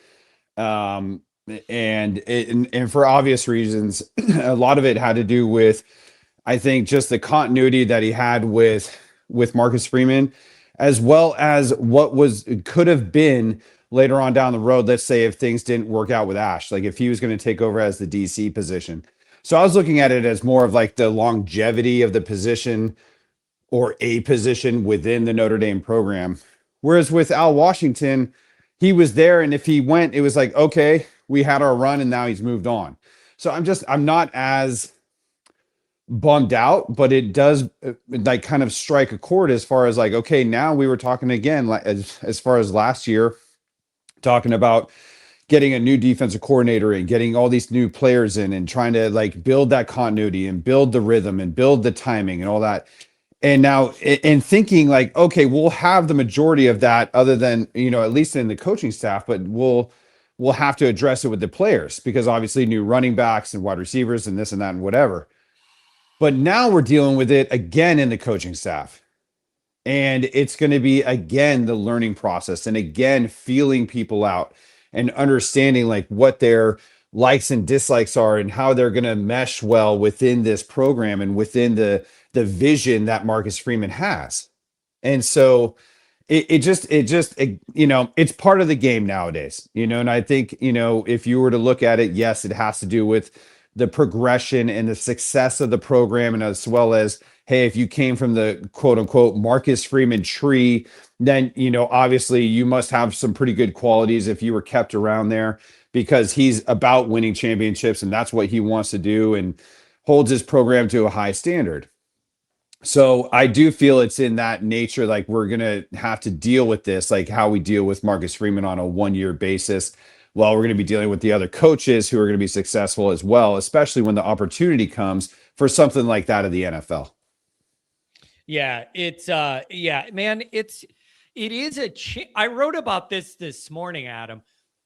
and for obvious reasons. A lot of it had to do with, I think, just the continuity that he had with Marcus Freeman, as well as what could have been later on down the road. Let's say if things didn't work out with Ash, like if he was going to take over as the DC position. So I was looking at it as more of like the longevity of the position or a position within the Notre Dame program. Whereas with Al Washington, he was there. And if he went, it was like, okay, we had our run and now he's moved on. So I'm not as bummed out, but it does like kind of strike a chord as far as like, okay, now we were talking again, like as far as last year, talking about getting a new defensive coordinator and getting all these new players in and trying to like build that continuity and build the rhythm and build the timing and all that. And now in thinking like, okay, we'll have the majority of that other than, at least in the coaching staff, but we'll have to address it with the players because obviously new running backs and wide receivers and this and that and whatever. But now we're dealing with it again in the coaching staff. And it's going to be, again, the learning process and again, feeling people out and understanding like what their likes and dislikes are and how they're going to mesh well within this program and within the vision that Marcus Freeman has. And so it's part of the game nowadays, and I think, if you were to look at it, yes, it has to do with the progression and the success of the program. And as well as, hey, if you came from the quote unquote Marcus Freeman tree, then, obviously you must have some pretty good qualities if you were kept around there because he's about winning championships and that's what he wants to do and holds his program to a high standard. So I do feel it's in that nature, like we're going to have to deal with this, like how we deal with Marcus Freeman on a 1-year basis. Well, we're going to be dealing with the other coaches who are going to be successful as well, especially when the opportunity comes for something like that of the NFL. Yeah, it's man, it is I wrote about this morning, Adam.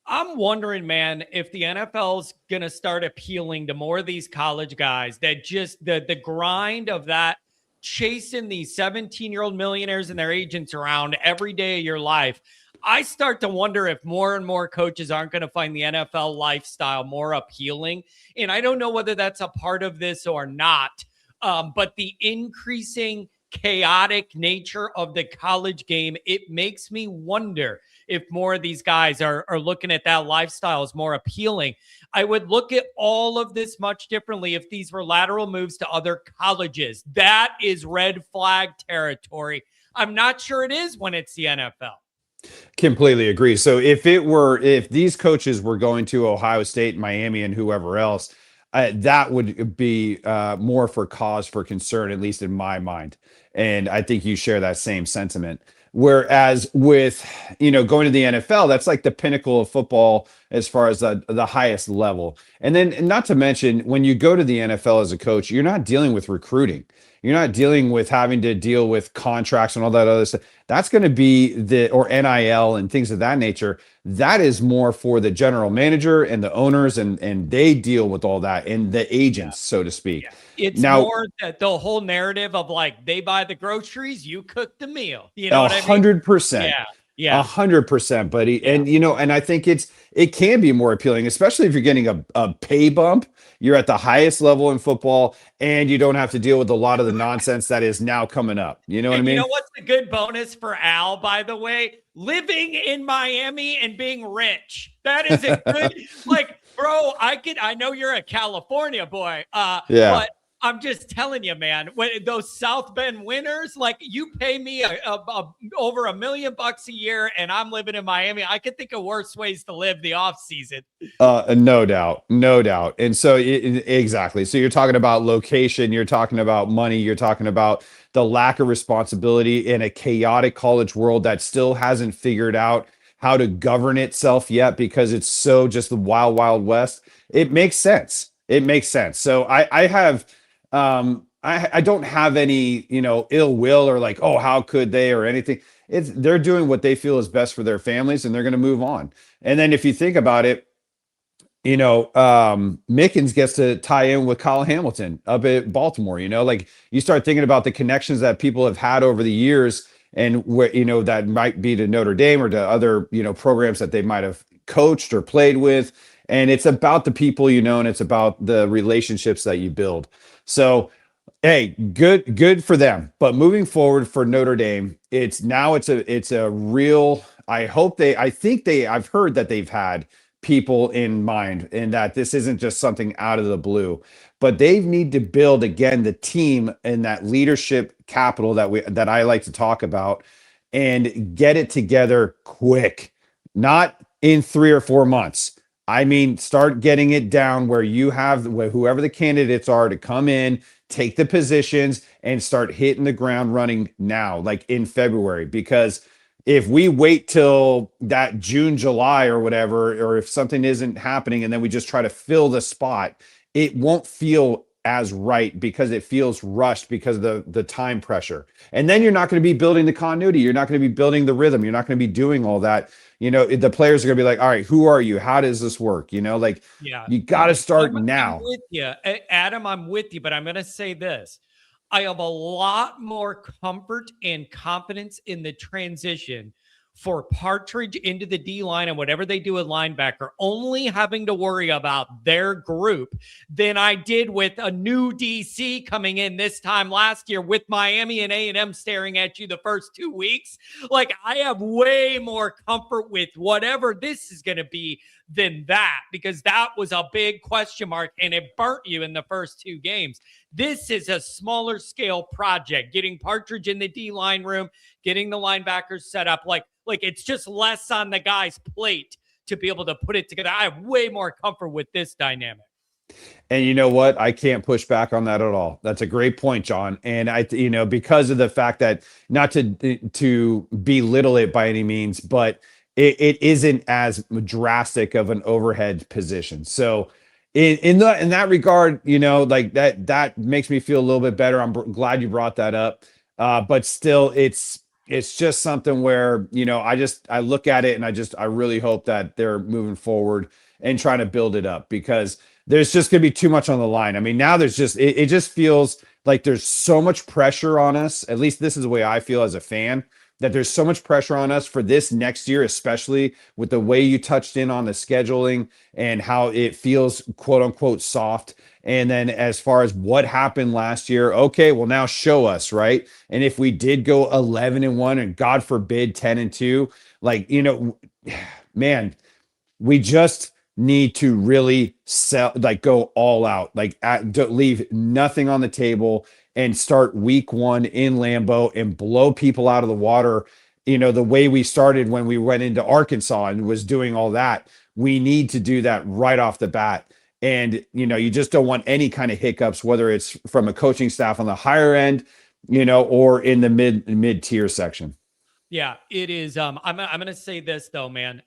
I'm wondering, man, if the NFL's going to start appealing to more of these college guys that just the grind of that chasing these 17-year-old millionaires and their agents around every day of your life. I start to wonder if more and more coaches aren't going to find the NFL lifestyle more appealing. And I don't know whether that's a part of this or not, but the increasing chaotic nature of the college game, it makes me wonder if more of these guys are looking at that lifestyle as more appealing. I would look at all of this much differently if these were lateral moves to other colleges. That is red flag territory. I'm not sure it is when it's the NFL. Completely agree. So if these coaches were going to Ohio State, Miami, and whoever else, that would be more for cause for concern, at least in my mind. And I think you share that same sentiment. Whereas with, going to the NFL, that's like the pinnacle of football as far as the highest level. And then, and not to mention, when you go to the NFL as a coach, you're not dealing with recruiting. You're not dealing with having to deal with contracts and all that other stuff. That's going to be or NIL and things of that nature. That is more for the general manager and the owners, and they deal with all that, and the agents, so to speak. Yeah. It's now, more that the whole narrative of like, they buy the groceries, you cook the meal. You know what I mean? 100%. Yeah. 100%, buddy. Yeah. And I think it can be more appealing, especially if you're getting a pay bump. You're at the highest level in football, and you don't have to deal with a lot of the nonsense that is now coming up. You know what I mean? You know what's a good bonus for Al, by the way? Living in Miami and being rich. That is a good, like, bro, I know you're a California boy. But I'm just telling you, man, when those South Bend winters, like, you pay me over $1 million a year and I'm living in Miami, I could think of worse ways to live the off season. No doubt. And so exactly. So you're talking about location, you're talking about money, you're talking about the lack of responsibility in a chaotic college world that still hasn't figured out how to govern itself yet, because it's so just the wild, wild west. It makes sense. So I have, I don't have any, ill will or like, oh, how could they, or anything. They're doing what they feel is best for their families, and they're going to move on. And then if you think about it, Mickens gets to tie in with Kyle Hamilton up at Baltimore. Like, you start thinking about the connections that people have had over the years, and where, that might be to Notre Dame or to other, programs that they might have coached or played with. And it's about the people, and it's about the relationships that you build. So, hey, good for them. But moving forward for Notre Dame, it's a real, I've heard that they've had people in mind, and that this isn't just something out of the blue, but they need to build again the team and that leadership capital that I like to talk about, and get it together quick, not in 3 or 4 months. I mean, start getting it down where you have whoever the candidates are to come in, take the positions, and start hitting the ground running now, like in February. Because if we wait till that June, July or whatever, or if something isn't happening and then we just try to fill the spot, it won't feel as right, because it feels rushed because of the time pressure. And then you're not going to be building the continuity. You're not going to be building the rhythm. You're not going to be doing all that. The players are going to be like, all right, who are you? How does this work? You got to start now. I'm with you, Adam, I'm with you, but I'm going to say this. I have a lot more comfort and confidence in the transition for Partridge into the D line and whatever they do at linebacker, only having to worry about their group, than I did with a new DC coming in this time last year with Miami and A&M staring at you the first 2 weeks. Like, I have way more comfort with whatever this is going to be than that, because that was a big question mark and it burnt you in the first 2 games. This is a smaller scale project, getting Partridge in the D-line room, getting the linebackers set up. Like it's just less on the guy's plate to be able to put it together. I have way more comfort with this dynamic. And you know what? I can't push back on that at all. That's a great point, John. And because of the fact that, not to belittle it by any means, but it isn't as drastic of an overhead position. So in that regard, like that makes me feel a little bit better. I'm glad you brought that up. But still, it's just something where, I look at it and I really hope that they're moving forward and trying to build it up, because there's just going to be too much on the line. I mean, now there's it just feels like there's so much pressure on us. At least this is the way I feel as a fan, that there's so much pressure on us for this next year, especially with the way you touched in on the scheduling and how it feels, quote unquote, soft. And then as far as what happened last year, okay, well, now show us, right? And if we did go 11-1 and God forbid 10-2, man, we just need to really go all out, don't leave nothing on the table, and start week 1 in Lambeau and blow people out of the water, the way we started when we went into Arkansas and was doing all that. We need to do that right off the bat. And, you just don't want any kind of hiccups, whether it's from a coaching staff on the higher end, or in the mid tier section. Yeah, it is. I'm gonna say this though, man.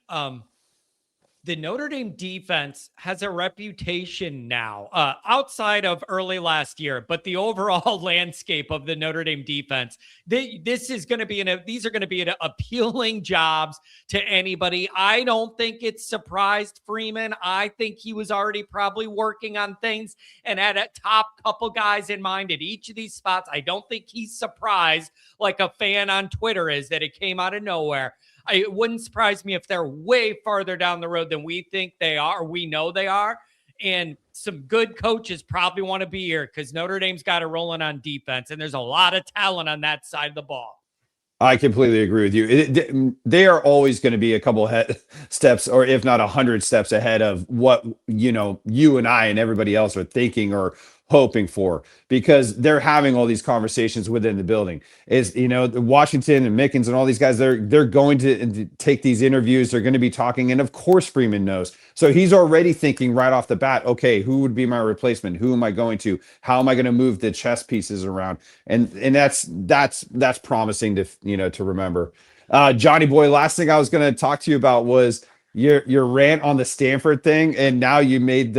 The Notre Dame defense has a reputation now, outside of early last year, but the overall landscape of the Notre Dame defense, this is going to be these are going to be appealing jobs to anybody. I don't think it's surprised Freeman. I think he was already probably working on things and had a top couple guys in mind at each of these spots. I don't think he's surprised like a fan on Twitter is that it came out of nowhere. It wouldn't surprise me if they're way farther down the road than we think they are, or we know they are. And some good coaches probably want to be here because Notre Dame's got it rolling on defense, and there's a lot of talent on that side of the ball. I completely agree with you. They are always going to be a couple steps, or if not 100 steps ahead of what, you and I and everybody else are thinking or hoping for, because they're having all these conversations within the building. Is Washington and Mickens and all these guys, they're going to take these interviews. They're going to be talking, and of course Freeman knows. So he's already thinking right off the bat, okay, who would be my replacement? Who am I going to? How am I going to move the chess pieces around? And that's promising to remember. Johnny boy, last thing I was going to talk to you about was your rant on the Stanford thing, and now you made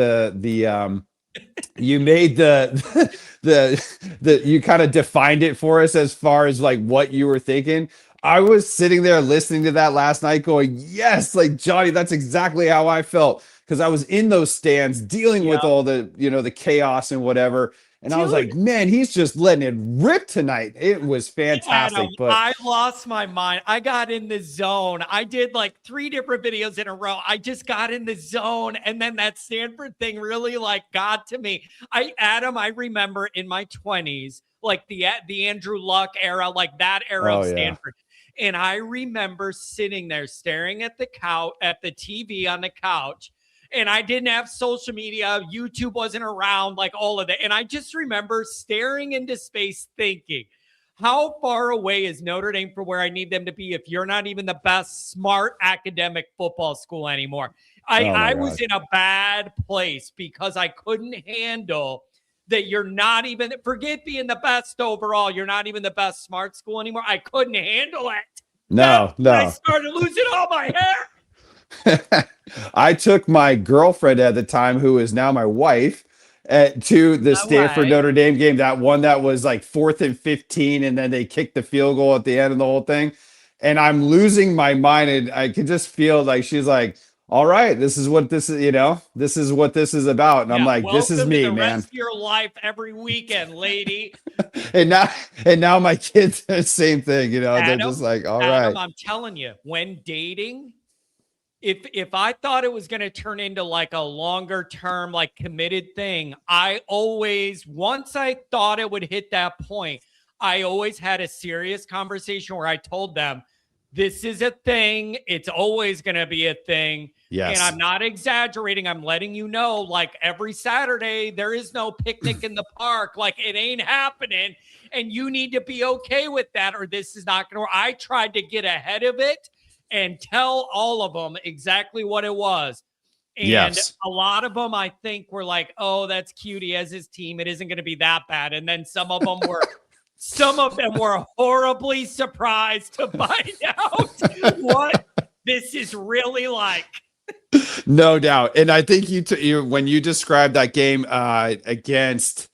you made the you kind of defined it for us as far as like what you were thinking. I was sitting there listening to that last night going, yes, like Johnny, that's exactly how I felt, because I was in those stands dealing with all the the chaos and whatever. And I was like, man, he's just letting it rip tonight. It was fantastic. Adam, but I lost my mind. I got in the zone. I did like 3 different videos in a row. I just got in the zone. And then that Stanford thing really like got to me. I remember in my 20s, like the Andrew Luck era, like that era of Stanford. Yeah. And I remember sitting there staring at the couch, at the TV on the couch. And I didn't have social media. YouTube wasn't around, like all of that. And I just remember staring into space thinking, how far away is Notre Dame from where I need them to be if you're not even the best smart academic football school anymore? I was in a bad place because I couldn't handle that you're not even, forget being the best overall, you're not even the best smart school anymore. I couldn't handle it. No. I started losing all my hair. I took my girlfriend at the time, who is now my wife, to the Stanford Notre Dame game. That one that was like 4th and 15, and then they kicked the field goal at the end of the whole thing. And I'm losing my mind, and I could just feel like she's like, "All right, this is what this is. This is what this is about." And I'm like, "This is me, man." Rest of your life every weekend, lady. and now my kids, the same thing. Adam, they're just like, "All right." I'm telling you, when dating. If I thought it was going to turn into like a longer term, like committed thing, once I thought it would hit that point, I always had a serious conversation where I told them, this is a thing. It's always going to be a thing. Yes. And I'm not exaggerating. I'm letting you know, like every Saturday, there is no picnic in the park. Like it ain't happening. And you need to be okay with that, or this is not going to work. I tried to get ahead of it and tell all of them exactly what it was. And a lot of them, I think, were like, oh, that's cute. He has his team. It isn't going to be that bad. And then some of them were horribly surprised to find out what this is really like. No doubt. And I think you when you described that game against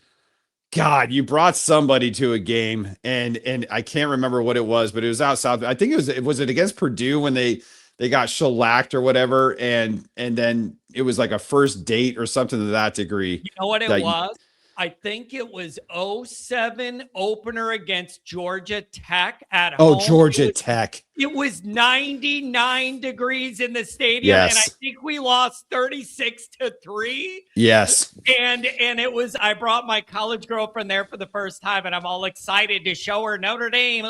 God, you brought somebody to a game, and I can't remember what it was, but it was out south. I think was it against Purdue when they got shellacked or whatever, and then it was like a first date or something to that degree. You know what it was? I think it was 07 opener against Georgia Tech at home. Oh, Georgia Tech. It was 99 degrees in the stadium, and I think we lost 36-3. Yes. And it was, I brought my college girlfriend there for the first time, and I'm all excited to show her Notre Dame.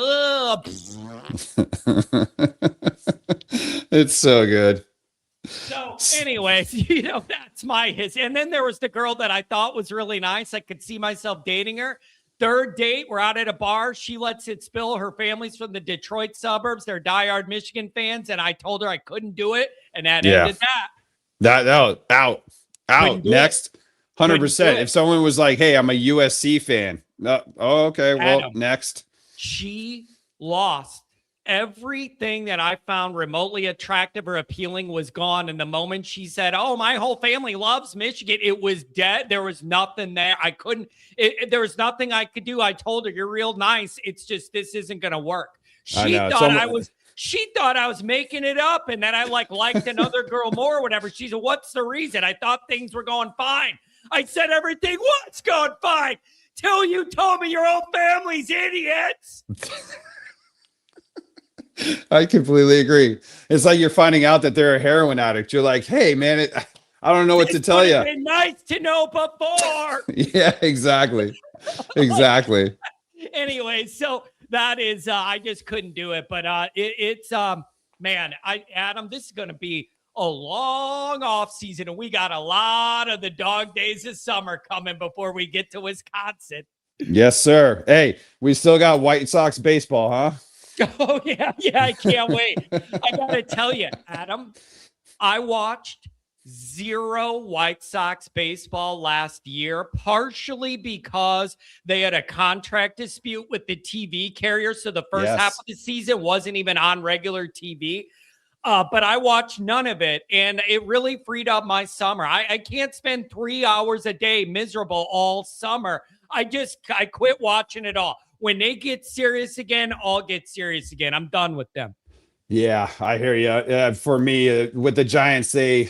It's so good. So anyways, that's my history. And then there was the girl that I thought was really nice. I could see myself dating her. 3rd date, we're out at a bar. She lets it spill. Her family's from the Detroit suburbs. They're diehard Michigan fans. And I told her I couldn't do it. And that ended that. Out. Next. 100%. If someone was like, hey, I'm a USC fan. Okay. Well, Adam, next. She lost everything that I found remotely attractive or appealing was gone. And the moment she said, "Oh, my whole family loves Michigan," it was dead. There was nothing there. I couldn't, there was nothing I could do. I told her, "You're real nice. It's just, this isn't going to work." I She know. thought she thought I was making it up and that I liked another girl more or whatever. She said, "What's the reason?" I thought things were going fine. I said, "Everything was going fine till you told me your own family's idiots." I completely agree. It's like you're finding out that they're a heroin addict. You're like, hey, man, I don't know what to tell you. Been nice to know before. Yeah, exactly. Exactly. Anyway, so that is, I just couldn't do it. But it's, man, Adam, this is going to be a long off season, and we got a lot of the dog days of summer coming before we get to Wisconsin. Yes, sir. Hey, we still got White Sox baseball, huh? Oh, yeah. I can't wait. I got to tell you, Adam, I watched 0 White Sox baseball last year, partially because they had a contract dispute with the TV carrier. So the first half of the season wasn't even on regular TV. But I watched none of it, and it really freed up my summer. I can't spend 3 hours a day miserable all summer. I quit watching it all. When they get serious again, I'll get serious again. I'm done with them. Yeah, I hear you. For me, with the Giants, they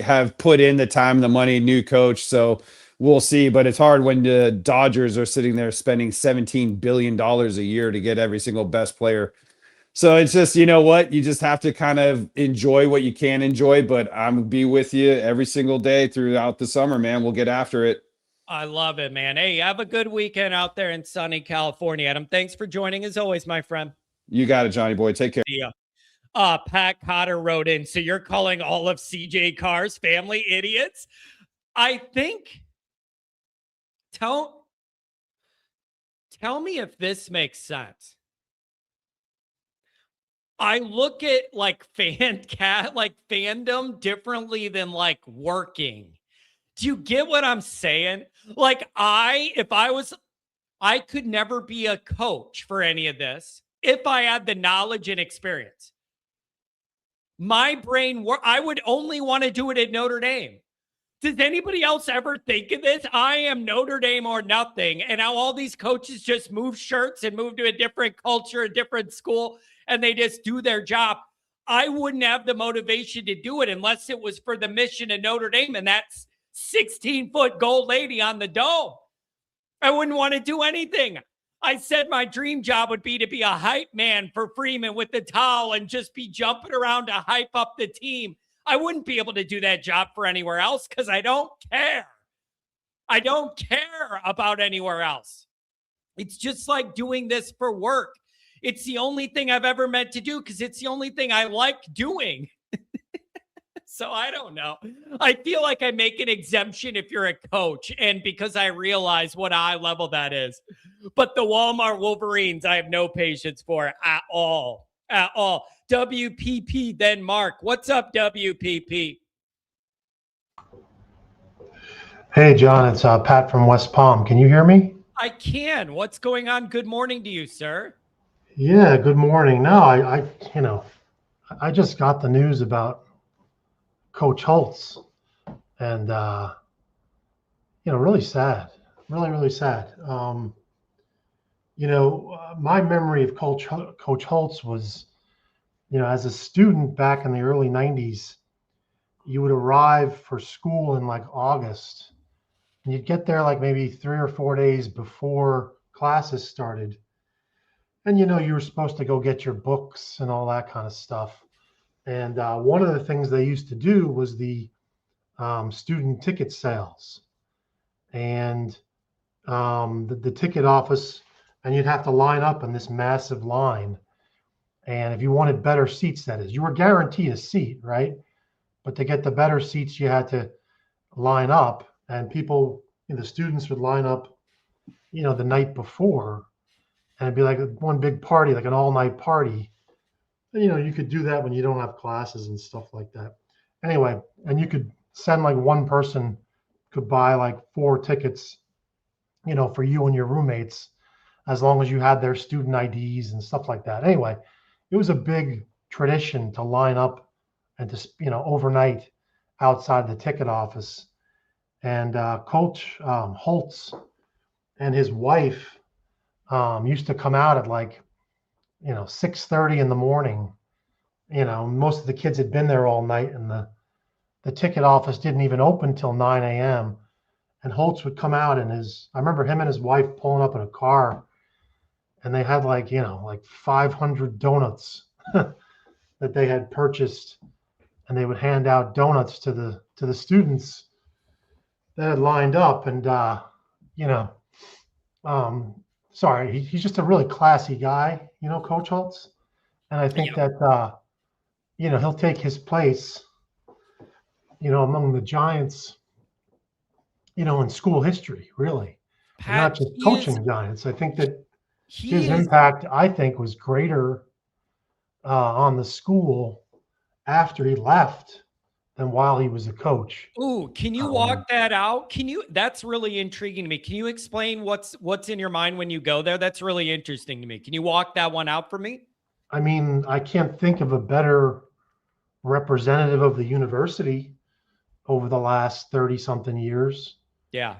have put in the time, the money, new coach. So we'll see. But it's hard when the Dodgers are sitting there spending $17 billion a year to get every single best player. So it's just, you know what? You just have to kind of enjoy what you can enjoy. But I'm be with you every single day throughout the summer, man. We'll get after it. I love it, man. Hey, have a good weekend out there in sunny California. Adam, thanks for joining as always, my friend. You got it, Johnny boy. Take care. Yeah. Pat Cotter wrote in, so you're calling all of CJ Carr's family idiots? I think, tell me if this makes sense. I look at fandom differently than working. Do you get what I'm saying? I could never be a coach for any of this if I had the knowledge and experience. My brain, I would only want to do it at Notre Dame. Does anybody else ever think of this? I am Notre Dame or nothing. And now all these coaches just move shirts and move to a different culture, a different school, and they just do their job. I wouldn't have the motivation to do it unless it was for the mission of Notre Dame, and that's 16-foot gold lady on the dome. I wouldn't want to do anything. I said my dream job would be to be a hype man for Freeman with the towel and just be jumping around to hype up the team. I wouldn't be able to do that job for anywhere else because I don't care. I don't care about anywhere else. It's just like doing this for work. It's the only thing I've ever meant to do because it's the only thing I like doing. So I don't know. I feel like I make an exemption if you're a coach, and because I realize what high level that is. But the Walmart Wolverines, I have no patience for at all. At all. WPP, then Mark. What's up, WPP? Hey, John, it's Pat from West Palm. Can you hear me? I can. What's going on? Good morning to you, sir. Yeah, good morning. No, I just got the news about Coach Holtz, and really sad, really sad. My memory of Coach Holtz was, as a student back in the early 90s, you would arrive for school in August, and you'd get there maybe 3 or 4 days before classes started, and you were supposed to go get your books and all that kind of stuff. And one of the things they used to do was the student ticket sales, and the ticket office, and you'd have to line up in this massive line. And if you wanted better seats, that is, you were guaranteed a seat, right? But to get the better seats, you had to line up, and people, the students would line up, the night before, and it'd be like one big party, like an all-night party. You could do that when you don't have classes and stuff like that. Anyway, and you could send one person could buy 4 tickets, for you and your roommates, as long as you had their student IDs and stuff like that. Anyway, it was a big tradition to line up and to, overnight outside the ticket office. And Coach Holtz and his wife used to come out at like, 6:30 in the morning. Most of the kids had been there all night, and the ticket office didn't even open till 9 a.m. And Holtz would come out, and I remember him and his wife pulling up in a car, and they had like 500 donuts that they had purchased, and they would hand out donuts to the students that had lined up. And sorry, he's just a really classy guy, Coach Holtz. And I think that he'll take his place, among the Giants, in school history, really. And not just coaching Giants. I think that his impact, I think, was greater on the school after he left than while he was a coach. Ooh, can you walk that out? That's really intriguing to me. Can you explain what's in your mind when you go there? That's really interesting to me. Can you walk that one out for me? I mean, I can't think of a better representative of the university over the last 30 something years. Yeah.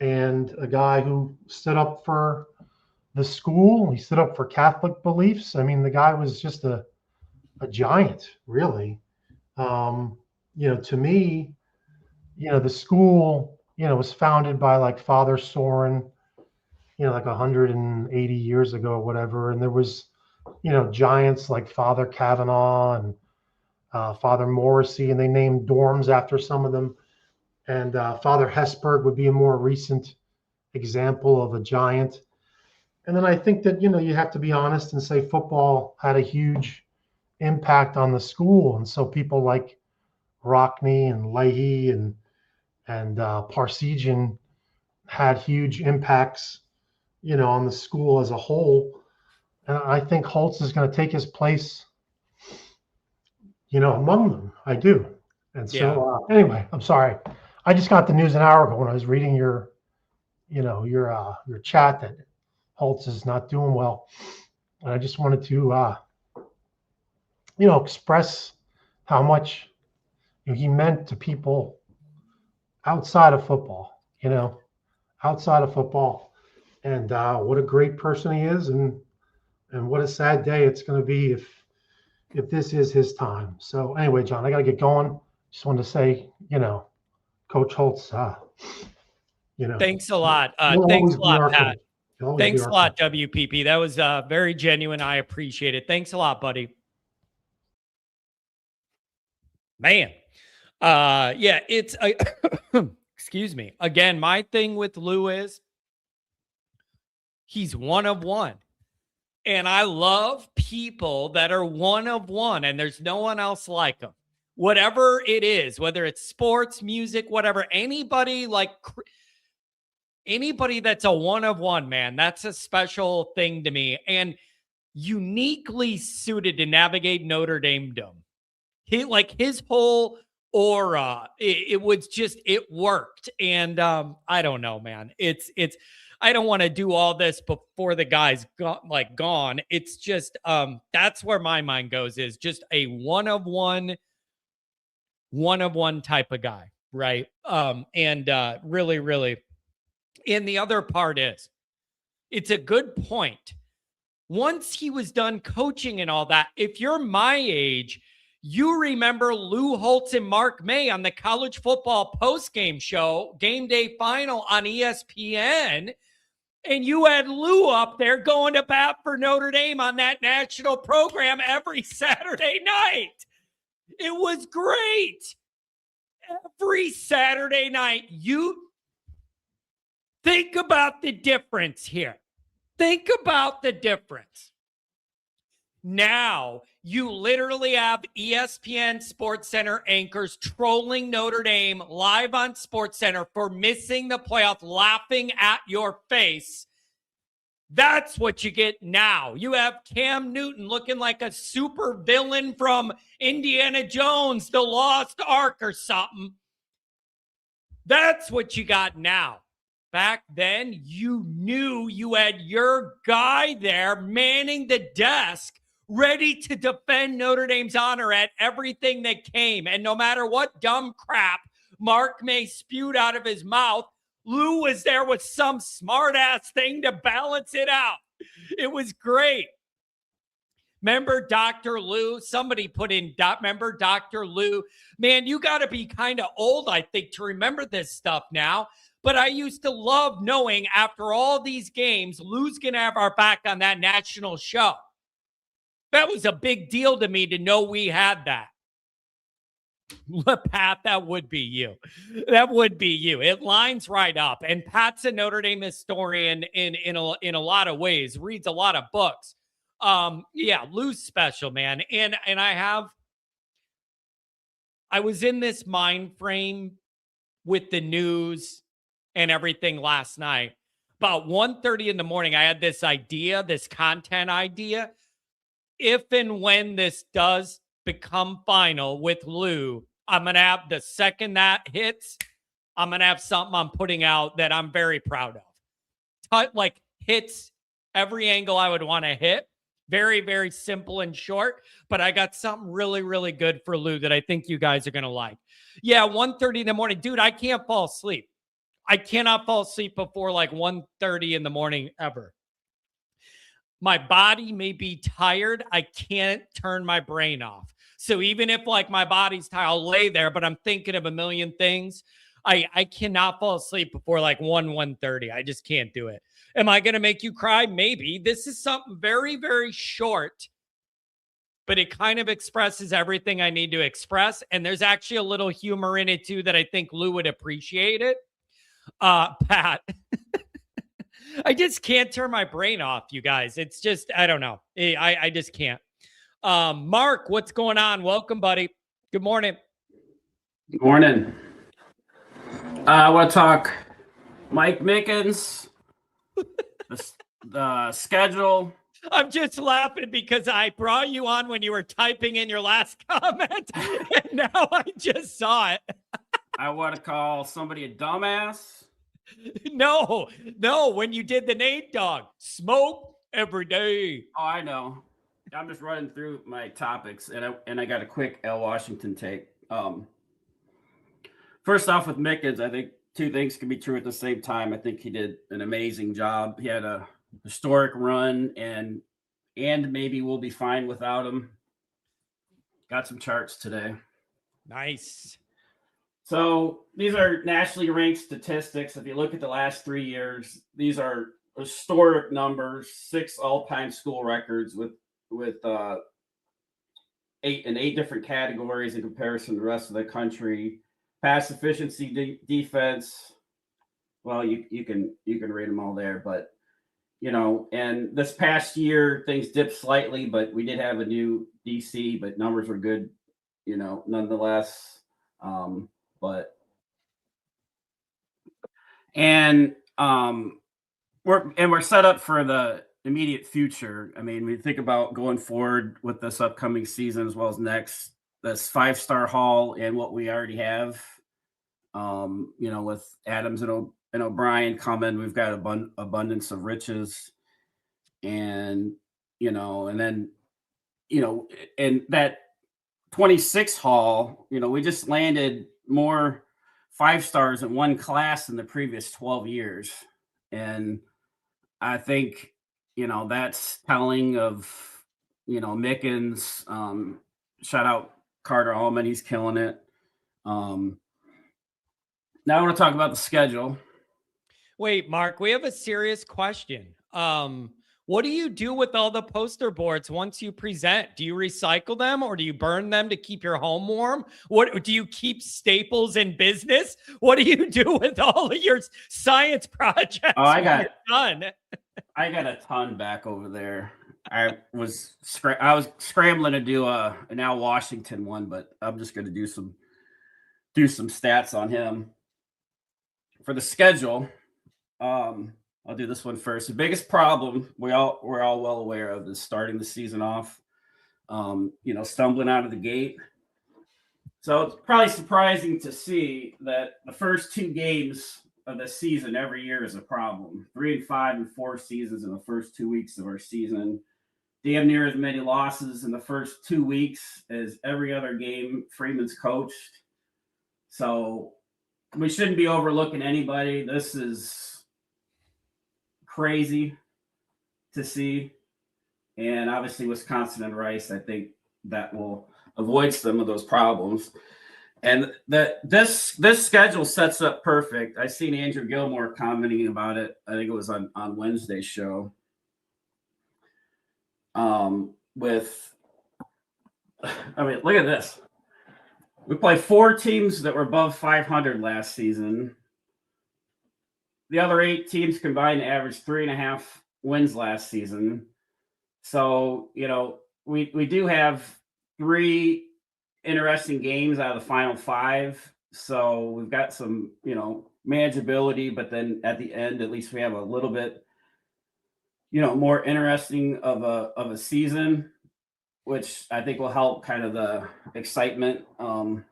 And a guy who stood up for the school. He stood up for Catholic beliefs. I mean, the guy was just a giant, really. To me, the school, was founded by like Father Soren, like 180 years ago or whatever. And there was, giants like Father Kavanaugh and Father Morrissey, and they named dorms after some of them. And Father Hesburgh would be a more recent example of a giant. And then I think that, you have to be honest and say football had a huge impact on the school. And so people like Rockney and Leahy and Parsegian had huge impacts, on the school as a whole. And I think Holtz is going to take his place, among them. I do. And so anyway, I'm sorry. I just got the news an hour ago when I was reading your chat that Holtz is not doing well. And I just wanted to, express how much he meant to people outside of football, outside of football, and what a great person he is, and what a sad day it's going to be if this is his time. So anyway, John, I got to get going. Just wanted to say, Coach Holtz, thanks a lot. Thanks a lot, Pat. Thanks a lot, WPP. That was very genuine. I appreciate it. Thanks a lot, buddy. Man. It's excuse me. Again, my thing with Lou is he's one of one. And I love people that are one of one, and there's no one else like him. Whatever it is, whether it's sports, music, whatever, anybody that's a one of one, man, that's a special thing to me, and uniquely suited to navigate Notre Dame-dom. His whole aura, it worked. And I don't know, man. I don't want to do all this before the guy's gone. It's just that's where my mind goes, is just a one of one type of guy, right? Really, really. And the other part is, it's a good point. Once he was done coaching and all that, if you're my age, you remember Lou Holtz and Mark May on the college football postgame show, Game Day Final on ESPN. And you had Lou up there going to bat for Notre Dame on that national program every Saturday night. It was great. Every Saturday night. You think about the difference here. Think about the difference. Now, you literally have ESPN SportsCenter anchors trolling Notre Dame live on SportsCenter for missing the playoff, laughing at your face. That's what you get now. You have Cam Newton looking like a super villain from Indiana Jones, the Lost Ark or something. That's what you got now. back then, you knew you had your guy there manning the desk, ready to defend Notre Dame's honor at everything that came. And no matter what dumb crap Mark May spewed out of his mouth, Lou was there with some smart-ass thing to balance it out. It was great. Remember Dr. Lou? Somebody put in, remember Dr. Lou? Man, you got to be kind of old, I think, to remember this stuff now. But I used to love knowing after all these games, Lou's going to have our back on that national show. That was a big deal to me to know we had that. Pat, that would be you. That would be you. It lines right up. And Pat's a Notre Dame historian in a lot of ways, reads a lot of books. Yeah, Lou's special, man. And I was in this mind frame with the news and everything last night. About 1:30 in the morning, I had this idea, this content idea. If and when this does become final with Lou, I'm going to have, the second that hits, I'm going to have something I'm putting out that I'm very proud of. Like hits every angle I would want to hit. Very, very simple and short, but I got something really, really good for Lou that I think you guys are going to like. Yeah, 1:30 in the morning. Dude, I can't fall asleep. I cannot fall asleep before like 1:30 in the morning ever. My body may be tired. I can't turn my brain off. So even if like my body's tired, I'll lay there, but I'm thinking of a million things. I cannot fall asleep before like 1:30. I just can't do it. Am I going to make you cry? Maybe. This is something very, very short, but it kind of expresses everything I need to express. And there's actually a little humor in it too that I think Lou would appreciate it. Pat, I just can't turn my brain off, you guys. It's just, I don't know. I just can't. Mark, what's going on? Welcome, buddy. Good morning. Good morning. I want to talk Mike Mickens, the schedule. I'm just laughing because I brought you on when you were typing in your last comment, and now I just saw it. I want to call somebody a dumbass. No, when you did the Nate Dogg, smoke every day. Oh, I know. I'm just running through my topics, and I got a quick L. Washington take. First off, with Mickens, I think two things can be true at the same time. I think he did an amazing job. He had a historic run, and maybe we'll be fine without him. Got some charts today. Nice. So these are nationally ranked statistics. If you look at the last 3 years, these are historic numbers, 6 all-time school records with 8 different categories in comparison to the rest of the country. Pass efficiency, defense. Well, you can read them all there, but and this past year things dipped slightly, but we did have a new DC, but numbers were good, nonetheless. We're set up for the immediate future. I mean, we think about going forward with this upcoming season as well as next, this 5-star haul and what we already have. With Adams and O'Brien coming, we've got abundance of riches, and then that 26 haul, we just landed more 5-stars in one class in the previous 12 years. And I think, that's telling of, Mickens, shout out Carter Allman. He's killing it. Now I want to talk about the schedule. Wait, Mark, we have a serious question. What do you do with all the poster boards once you present? Do you recycle them or do you burn them to keep your home warm? What do you keep staples in business? What do you do with all of your science projects? Oh, I got done. I got a ton back over there. I was scrambling to do an Al Washington one, but I'm just going to do some stats on him for the schedule. I'll do this one first. The biggest problem we're all well aware of is starting the season off, stumbling out of the gate. So it's probably surprising to see that the first 2 games of the season every year is a problem. 3 and 5 and 4 seasons in the first 2 weeks of our season. Damn near as many losses in the first 2 weeks as every other game Freeman's coached. So we shouldn't be overlooking anybody. This is crazy to see. And obviously Wisconsin and Rice, I think that will avoid some of those problems. And this schedule sets up perfect. I seen Andrew Gilmore commenting about it. I think it was on Wednesday's show. Look at this. We played 4 teams that were above 500 last season. The other 8 teams combined averaged 3.5 wins last season. So, we do have 3 interesting games out of the final 5. So we've got some, manageability, but then at the end, at least we have a little bit, more interesting of a season, which I think will help kind of the excitement of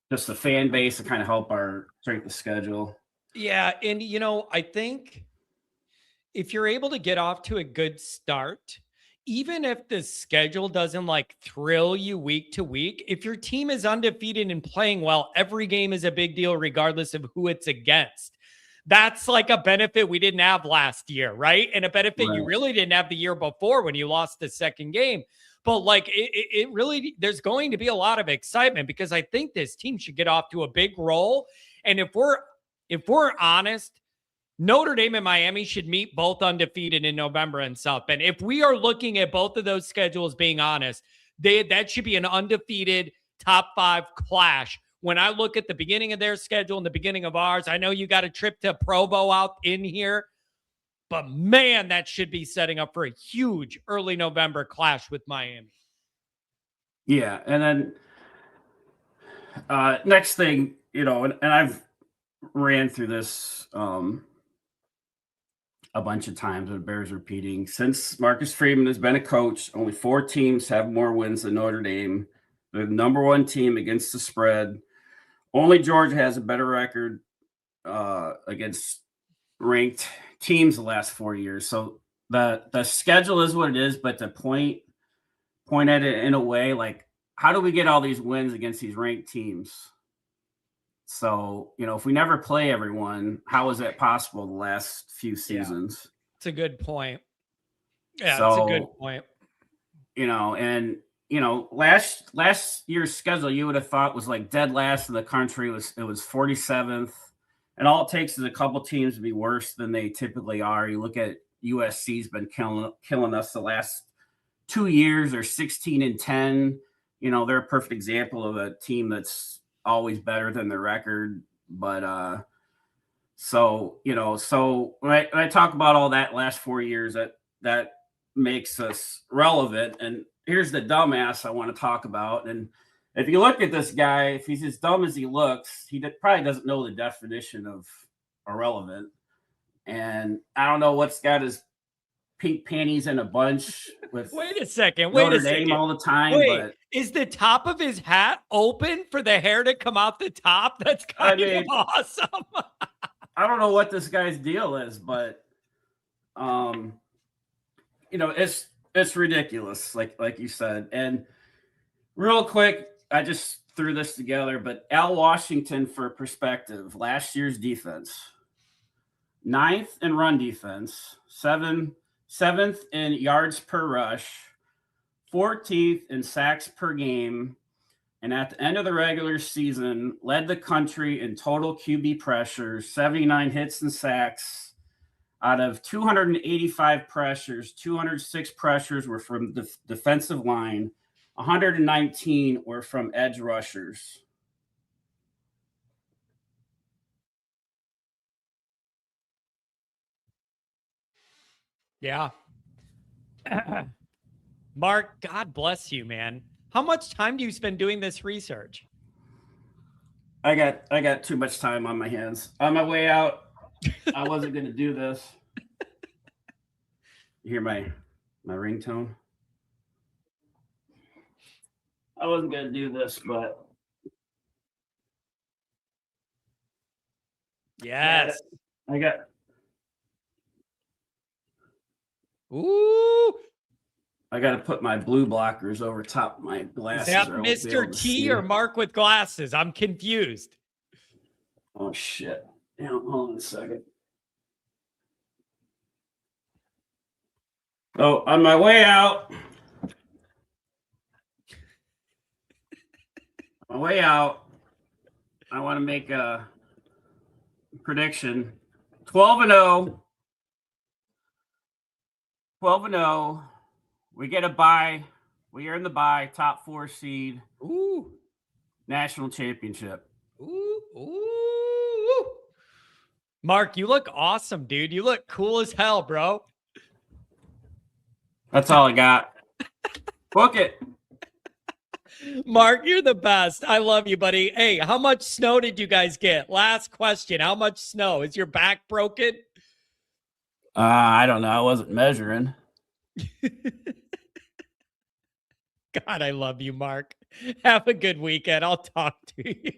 just the fan base to kind of help our strength of schedule. Yeah. And, I think if you're able to get off to a good start, even if the schedule doesn't thrill you week to week, if your team is undefeated and playing well, every game is a big deal, regardless of who it's against. That's a benefit we didn't have last year, right? And a benefit you really didn't have the year before when you lost the second game. But it really, there's going to be a lot of excitement because I think this team should get off to a big roll. And if we're honest, Notre Dame and Miami should meet both undefeated in November in South Bend. If we are looking at both of those schedules, being honest, that should be an undefeated top 5 clash. When I look at the beginning of their schedule and the beginning of ours, I know you got a trip to Provo out in here, but man, that should be setting up for a huge early November clash with Miami. Yeah. And then next thing, and I've ran through this a bunch of times, it bears repeating. Since Marcus Freeman has been a coach, only 4 teams have more wins than Notre Dame. They're the number 1 team against the spread. Only Georgia has a better record against ranked teams the last 4 years. So the schedule is what it is, but to point at it in a way, how do we get all these wins against these ranked teams? So, if we never play everyone, how is that possible the last few seasons? Yeah, it's a good point. Yeah, it's a good point. Last year's schedule you would have thought was dead last in the country. It was 47th. And all it takes is a couple teams to be worse than they typically are. You look at USC's been killing us the last 2 years. They're 16-10. They're a perfect example of a team that's always better than the record. But so when I talk about all that last 4 years, that makes us relevant. And here's the dumbass I want to talk about. And if you look at this guy, if he's as dumb as he looks, he probably doesn't know the definition of irrelevant. And I don't know what's got his pink panties in a bunch with Wait a second. Notre Dame all the time. But is the top of his hat open for the hair to come out the top? That's kind of awesome. I don't know what this guy's deal is, but it's ridiculous, like you said. And real quick, I just threw this together, but Al Washington, for perspective, last year's defense, 9th in run defense, 7th in yards per rush, 14th in sacks per game, and at the end of the regular season, led the country in total QB pressures, 79 hits and sacks. Out of 285 pressures, 206 pressures were from the defensive line, 119 were from edge rushers. Yeah. Mark, God bless you, man. How much time do you spend doing this research? I got too much time on my hands. On my way out, I wasn't going to do this. You hear my ringtone? I wasn't going to do this, but Yes. I got. Ooh. I got to put my blue blockers over top of my Is glasses. that or I won't be Mr. able to T see. or Mark with glasses? I'm confused. Oh shit! Yeah, hold on a second. Oh, on my way out. On my way out, I want to make a prediction. 12-0. 12-0. We get a bye. We earn the bye. Top 4 seed. Ooh. National championship. Ooh. Ooh. Mark, you look awesome, dude. You look cool as hell, bro. That's all I got. Book it. Mark, you're the best. I love you, buddy. Hey, how much snow did you guys get? Last question. How much snow? Is your back broken? I don't know. I wasn't measuring. God, I love you, Mark. Have a good weekend. I'll talk to you.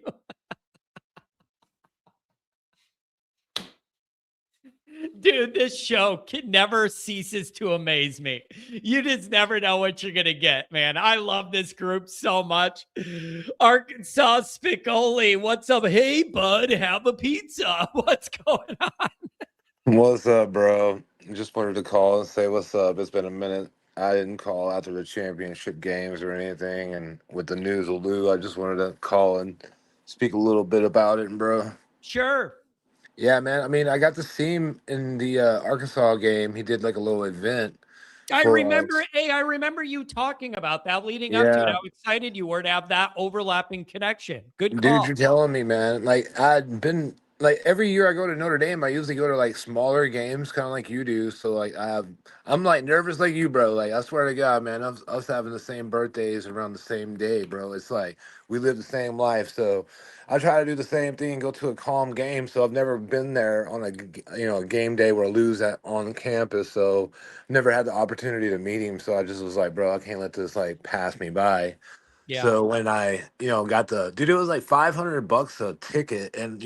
Dude, this show never ceases to amaze me. You just never know what you're going to get, man. I love this group so much. Arkansas Spicoli, what's up? Hey, bud, have a pizza. What's going on? What's up, bro? Just wanted to call and say what's up. It's been a minute. I didn't call after the championship games or anything, and with the news of Lou, I just wanted to call and speak a little bit about it, bro. Sure. Yeah, man. I mean, I got to see him in the Arkansas game. He did like a little event I for remember, hey, I remember you talking about that leading up to it. yeah. How excited you were to have that overlapping connection. Good Dude, call. you're telling me, man. Like I'd been like every year I go to Notre Dame, I usually go to like smaller games, kind of like you do. So like I'm like nervous like you, bro. Like I swear to God, man, us having the same birthdays around the same day, bro. It's like we live the same life. So I try to do the same thing, go to a calm game. So I've never been there on a game day where I lose at on campus. So never had the opportunity to meet him. So I just was like, bro, I can't let this like pass me by. Yeah. So when I, got the dude, it was like $500 a ticket, and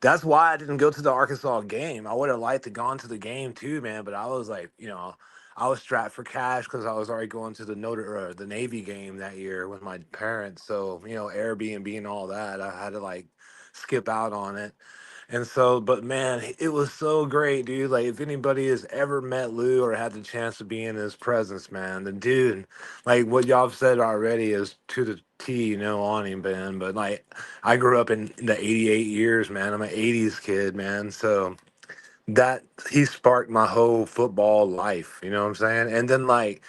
that's why I didn't go to the Arkansas game. I would have liked to gone to the game too, man. But I was like, I was strapped for cash because I was already going to the Notre or the Navy game that year with my parents. So Airbnb and all that, I had to like skip out on it. And so, but man, it was so great, dude. Like, if anybody has ever met Lou or had the chance to be in his presence, man, the dude, like what y'all have said already is to the T, on him, man. But like, I grew up in the 88 years, man. I'm an 80s kid, man. So that he sparked my whole football life, you know what I'm saying? And then, like,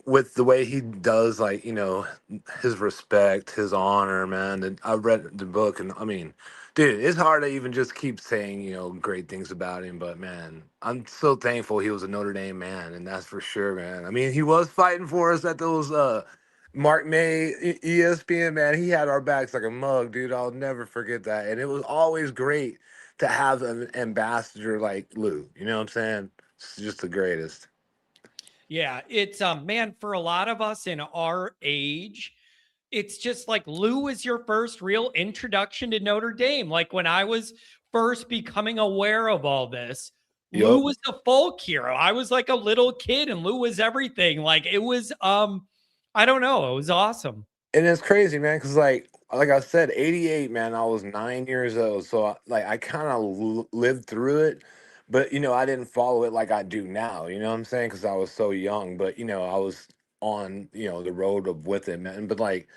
with the way he does, like, his respect, his honor, man. And I read the book, and I mean, dude, it's hard to even just keep saying, great things about him. But man, I'm so thankful he was a Notre Dame man, and that's for sure, man. I mean, he was fighting for us at those Mark May ESPN, man. He had our backs like a mug, dude. I'll never forget that. And it was always great to have an ambassador like Lou. You know what I'm saying? It's just the greatest. Yeah, it's man, for a lot of us in our age, it's just like Lou was your first real introduction to Notre Dame. Like when I was first becoming aware of all this, Lou Yup. was the folk hero. I was like a little kid and Lou was everything. Like it was I don't know, it was awesome. And it's crazy, man, because like I said, 88, man, I was 9 years old. So I kind of lived through it, but I didn't follow it like I do now. You know what I'm saying? Because I was so young, but I was on the road of with him, man. But like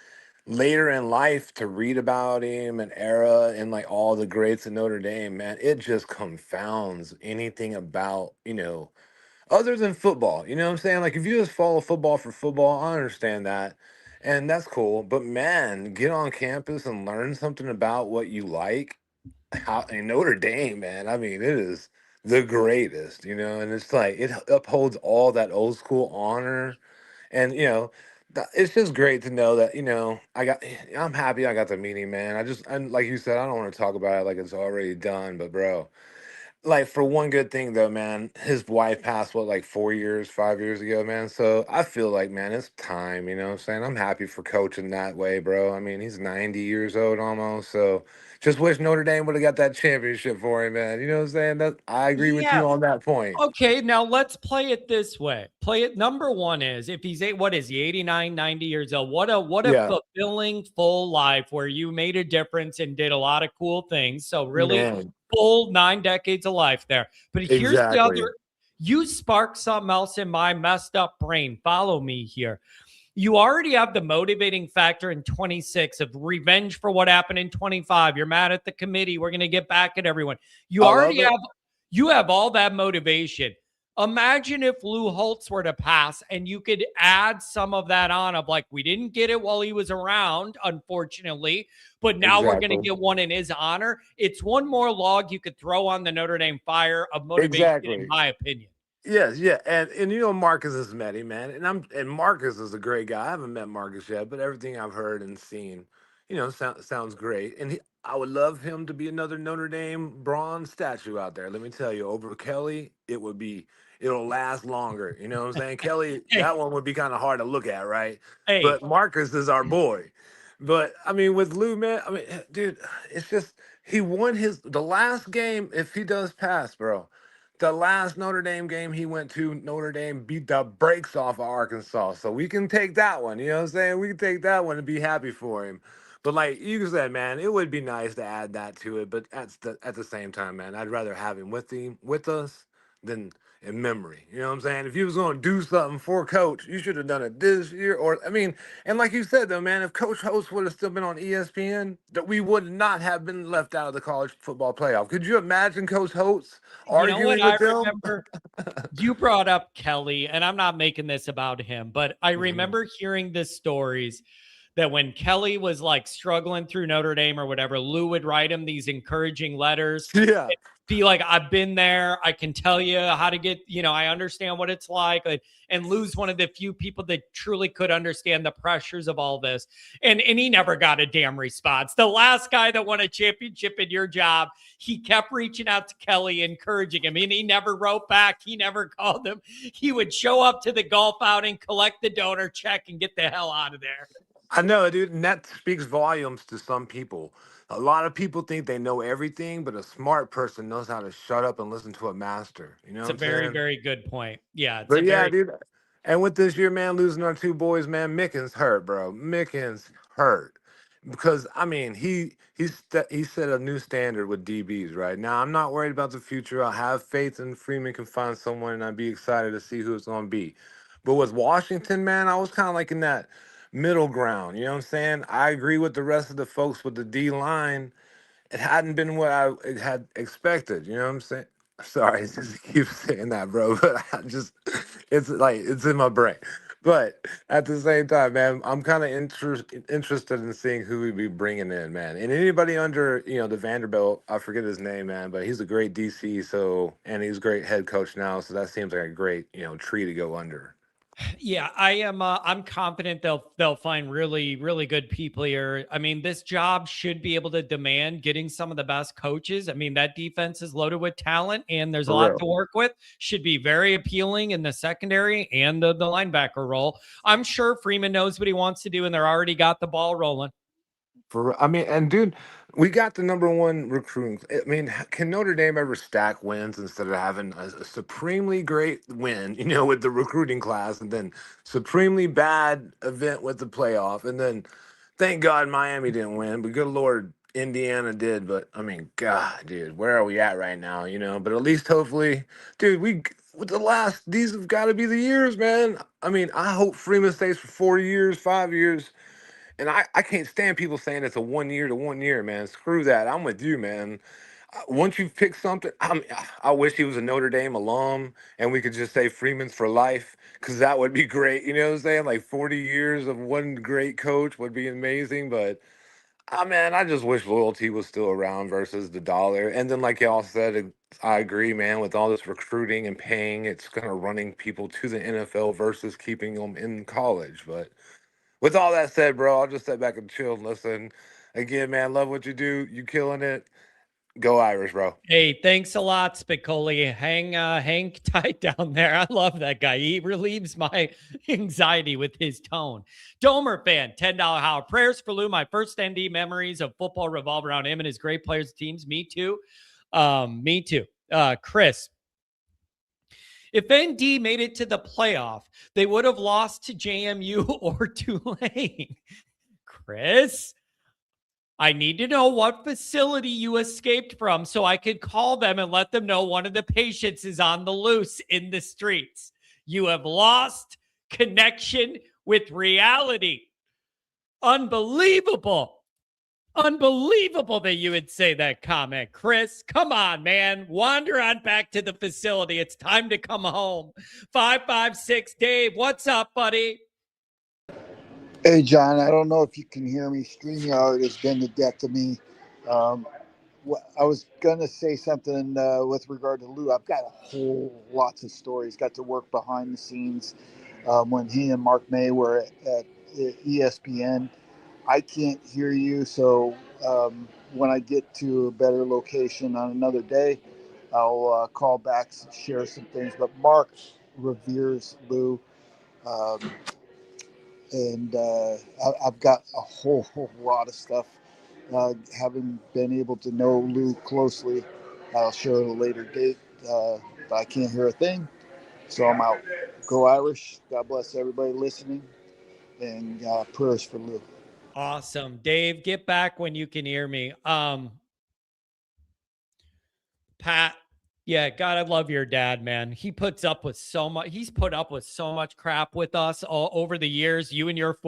later in life to read about him and era and like all the greats in Notre Dame, man, it just confounds anything about other than football. You know what I'm saying? Like if you just follow football for football, I understand that. And that's cool. But man, get on campus and learn something about what you like. How in Notre Dame, man. I mean, it is the greatest, and it's like it upholds all that old school honor. And it's just great to know that, I'm happy I got to meet him, man. And like you said, I don't want to talk about it like it's already done, but bro, like for one good thing though, man, his wife passed what like 4 years, 5 years ago, man. So I feel like, man, it's time, you know what I'm saying? I'm happy for coaching that way, bro. I mean, he's 90 years old almost. So just wish Notre Dame would have got that championship for him, man. You know what I'm saying? That I agree with Yeah. you on that point. Okay, now let's play it this way. Play it. Number one is if he's what is he, 89, 90 years old? What a Yeah, fulfilling full life where you made a difference and did a lot of cool things. So really man. full 9 decades of life there. But here's the Exactly. other, you sparked something else in my messed up brain. Follow me here. You already have the motivating factor in 26 of revenge for what happened in 25. You're mad at the committee. We're going to get back at everyone. You I already love it. have you have all that motivation. Imagine if Lou Holtz were to pass and you could add some of that on of like, we didn't get it while he was around, unfortunately, but now we're going to Exactly. get one in his honor. It's one more log you could throw on the Notre Dame fire of motivation, in Exactly. my opinion. Yes, yeah, and you know Marcus has met him, man, and Marcus is a great guy. I haven't met Marcus yet, but everything I've heard and seen, sounds great. And I would love him to be another Notre Dame bronze statue out there. Let me tell you, over Kelly, it'll last longer. You know what I'm saying? Kelly, Hey, that one would be kind of hard to look at, right? hey, But Marcus is our boy. But I mean, with Lou, man, I mean, dude, it's just he won the last game. If he does pass, bro. The last Notre Dame game he went to, Notre Dame beat the brakes off of Arkansas. So we can take that one. You know what I'm saying? We can take that one and be happy for him. But like you said, man, it would be nice to add that to it. But at the same time, man, I'd rather have him with us than in memory. You know what I'm saying? If he was going to do something for Coach, you should have done it this year. Or I mean, and like you said though, man, if Coach Host would have still been on ESPN, that we would not have been left out of the college football playoff. Could you imagine Coach Host you know what arguing I with them? remember? You brought up Kelly, and I'm not making this about him, but I Mhm. remember hearing the stories that when Kelly was like struggling through Notre Dame or whatever, Lou would write him these encouraging letters. Yeah, Be like, I've been there. I can tell you how to get, I understand what it's like. And Lou's one of the few people that truly could understand the pressures of all this. And he never got a damn response. The last guy that won a championship in your job, he kept reaching out to Kelly, encouraging him. And he never wrote back. He never called him. He would show up to the golf outing, collect the donor check, and get the hell out of there. I know, dude. And that speaks volumes to some people. A lot of people think they know everything, but a smart person knows how to shut up and listen to a master. You know It's what a I'm very, saying? very good point. Yeah, it's a But yeah, very dude. And with this year, man, losing our two boys, man, Mickens hurt, bro. Mickens hurt because I mean he set a new standard with DBs right now. I'm not worried about the future. I have faith in Freeman can find someone, and I'd be excited to see who it's going to be. But with Washington, man, I was kind of like in that middle ground. You know what I'm saying? I agree with the rest of the folks with the D line. It hadn't been what I had expected. You know what I'm saying? Sorry, I just keep saying that, bro. But I just, it's like it's in my brain. But at the same time, man, I'm kind of interested in seeing who we be bringing in, man. And anybody under, the Vanderbilt, I forget his name, man, but he's a great DC. So, and he's a great head coach now. So that seems like a great, tree to go under. Yeah, I am. I'm confident they'll find really really good people here. I mean, this job should be able to demand getting some of the best coaches. I mean, that defense is loaded with talent, and there's a For lot real. to work with. Should be very appealing in the secondary and the linebacker role. I'm sure Freeman knows what he wants to do, and they're already got the ball rolling. I mean, and dude, we got the number one recruiting. I mean, can Notre Dame ever stack wins instead of having a supremely great win, with the recruiting class, and then supremely bad event with the playoff, and then thank God Miami didn't win, but good Lord, Indiana did. But I mean, God, dude, where are we at right now? But at least hopefully, dude, with the last these have got to be the years, man. I mean, I hope Freeman stays for 4 years, 5 years. And I can't stand people saying it's a 1 year to 1 year, man. Screw that. I'm with you, man. Once you pick something, I wish he was a Notre Dame alum and we could just say Freeman's for life because that would be great. You know what I'm saying? Like 40 years of one great coach would be amazing. But, man, I just wish loyalty was still around versus the dollar. And then, like y'all said, I agree, man, with all this recruiting and paying, it's kind of running people to the NFL versus keeping them in college. But with all that said, bro, I'll just sit back and chill and listen. Again, man, love what you do. You killing it. Go Irish, bro. Hey, thanks a lot, Spicoli. Hang tight down there. I love that guy. He relieves my anxiety with his tone. Domer fan, $10 how. Prayers for Lou. My first ND memories of football revolve around him and his great players teams. Me too. Me too. Chris, if ND made it to the playoff, they would have lost to JMU or Tulane. Chris, I need to know what facility you escaped from so I could call them and let them know one of the patients is on the loose in the streets. You have lost connection with reality. Unbelievable. Unbelievable that you would say that comment. Chris, come on, man. Wander on back to the facility. It's time to come home. 556 Dave, what's up, buddy? Hey, John, I don't know if you can hear me. StreamYard has been the death of me. I was going to say something with regard to Lou. I've got lots of stories. Got to work behind the scenes when he and Mark May were at ESPN. I can't hear you, so when I get to a better location on another day, I'll call back, share some things. But Mark reveres Lou. And I've got a whole lot of stuff. Having been able to know Lou closely, I'll share at a later date. But I can't hear a thing, so I'm out. Go Irish. God bless everybody listening, and prayers for Lou. Awesome. Dave, get back when you can hear me. Pat, yeah, God, I love your dad, man. He puts up with so much. He's put up with so much crap with us all over the years. You and your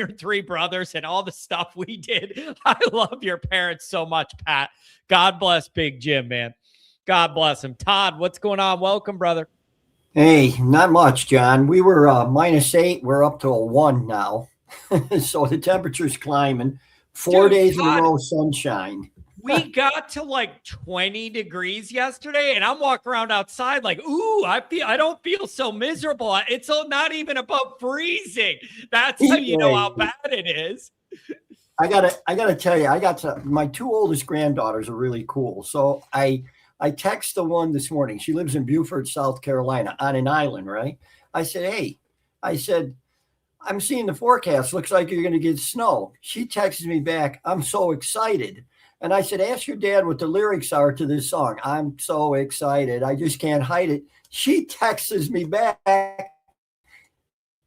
three brothers and all the stuff we did. I love your parents so much, Pat. God bless Big Jim, man. God bless him. Todd, what's going on? Welcome, brother. Hey, not much, John. We were -8. We're up to a 1 now. So the temperature's climbing. 4 days in a row, sunshine. We got to like 20 degrees yesterday, and I'm walking around outside like, ooh, I don't feel so miserable. It's not even above freezing. That's how you know how bad it is. I gotta tell you, my 2 oldest granddaughters are really cool. So I text the one this morning. She lives in Beaufort, South Carolina, on an island, right? I said, hey, I'm seeing the forecast. Looks like you're going to get snow. She texts me back, I'm so excited. And I said, ask your dad what the lyrics are to this song. I'm so excited. I just can't hide it. She texts me back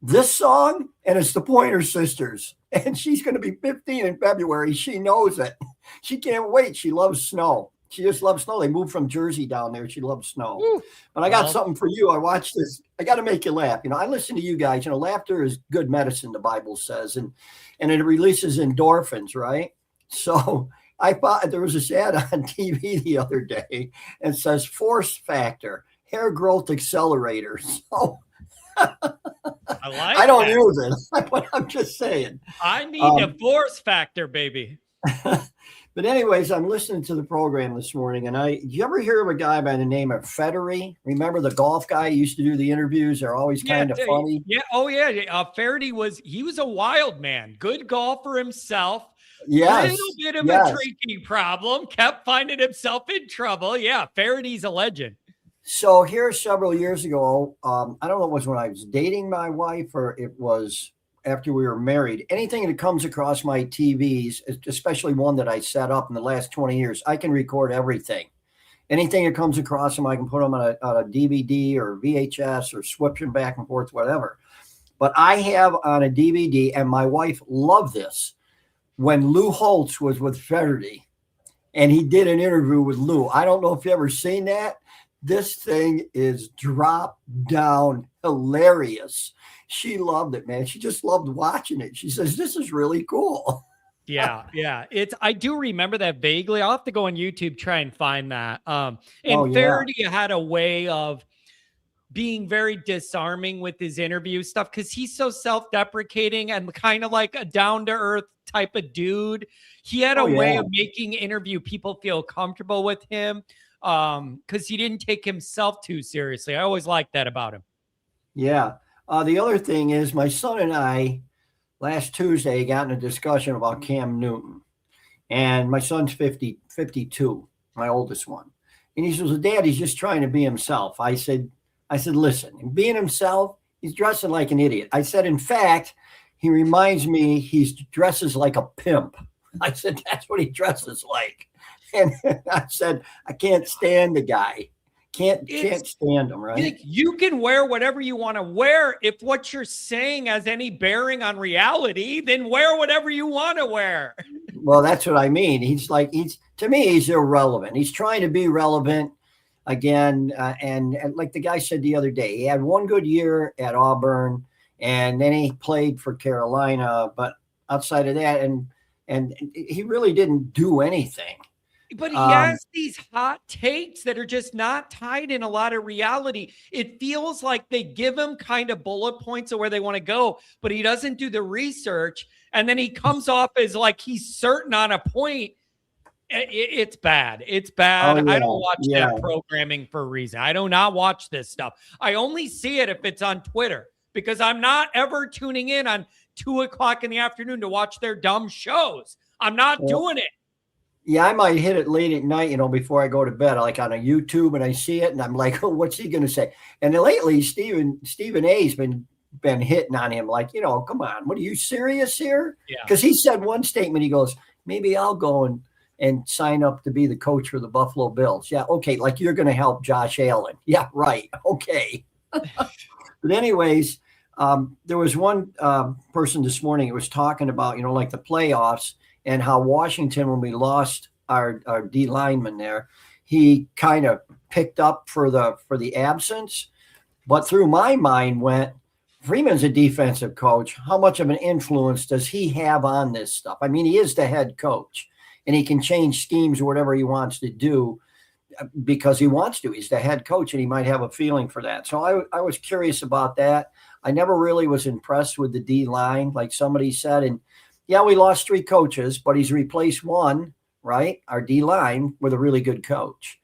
this song, and it's the Pointer Sisters. And she's going to be 15 in February. She knows it. She can't wait. She loves snow. She just loves snow. They moved from Jersey down there. She loves snow. Ooh. But I got something for you. I watched this. I got to make you laugh. I listen to you guys. Laughter is good medicine, the Bible says. And it releases endorphins, right? So I thought there was this ad on TV the other day and says force factor, hair growth accelerator. So I don't use it, but I'm just saying. I need a force factor, baby. But anyways, I'm listening to the program this morning, and did you ever hear of a guy by the name of Federer? Remember the golf guy who used to do the interviews? They're always kind of funny. Yeah. Oh, yeah. Faraday was a wild man. Good golfer himself. Yes. A little bit of a drinking problem. Kept finding himself in trouble. Yeah. Faraday's a legend. So here several years ago, I don't know if it was when I was dating my wife or it was after we were married. Anything that comes across my TVs, especially one that I set up in the last 20 years, I can record everything. Anything that comes across them, I can put them on a DVD or VHS or switch them back and forth, whatever. But I have on a DVD, and my wife loved this, when Lou Holtz was with Federer, and he did an interview with Lou. I don't know if you ever seen that. This thing is drop down hilarious. She loved it, man. She just loved watching it. She says, this is really cool. Yeah. I do remember that vaguely. I'll have to go on YouTube, try and find that. Faraday had a way of being very disarming with his interview stuff because he's so self-deprecating and kind of like a down-to-earth type of dude. He had a way of making interview people feel comfortable with him because he didn't take himself too seriously. I always liked that about him. Yeah. The other thing is my son and I last Tuesday got in a discussion about Cam Newton, and my son's 52. my oldest one. And he says, well, Dad, he's just trying to be himself. I said, listen, being himself, he's dressing like an idiot. I said, in fact, he reminds me he dresses like a pimp. I said, that's what he dresses like. And I said, I can't stand the guy. Can't stand him, right? You can wear whatever you want to wear. If what you're saying has any bearing on reality, then wear whatever you want to wear. Well, that's what I mean. To me, he's irrelevant. He's trying to be relevant again. And like the guy said the other day, he had one good year at Auburn, and then he played for Carolina. But outside of that, and he really didn't do anything. But he has these hot takes that are just not tied in a lot of reality. It feels like they give him kind of bullet points of where they want to go, but he doesn't do the research. And then he comes off as like he's certain on a point. It's bad. It's bad. Oh, yeah. I don't watch that programming for a reason. I do not watch this stuff. I only see it if it's on Twitter, because I'm not ever tuning in on 2:00 in the afternoon to watch their dumb shows. I'm not doing it. Yeah, I might hit it late at night, before I go to bed, like on a YouTube, and I see it, and I'm like, oh, what's he going to say? And then lately, Stephen A's been hitting on him, like, come on, what are you serious here? Yeah. Because he said one statement, he goes, maybe I'll go and sign up to be the coach for the Buffalo Bills. Yeah, okay, like you're going to help Josh Allen. Yeah, right, okay. But anyways, there was one person this morning who was talking about, like the playoffs, and how Washington, when we lost our D lineman there, he kind of picked up for the absence. But through my mind went, Freeman's a defensive coach. How much of an influence does he have on this stuff? I mean, he is the head coach, and he can change schemes or whatever he wants to do because he wants to. He's the head coach, and he might have a feeling for that. So I was curious about that. I never really was impressed with the D line, like somebody said, and yeah, we lost 3 coaches, but he's replaced one, right? Our D line with a really good coach.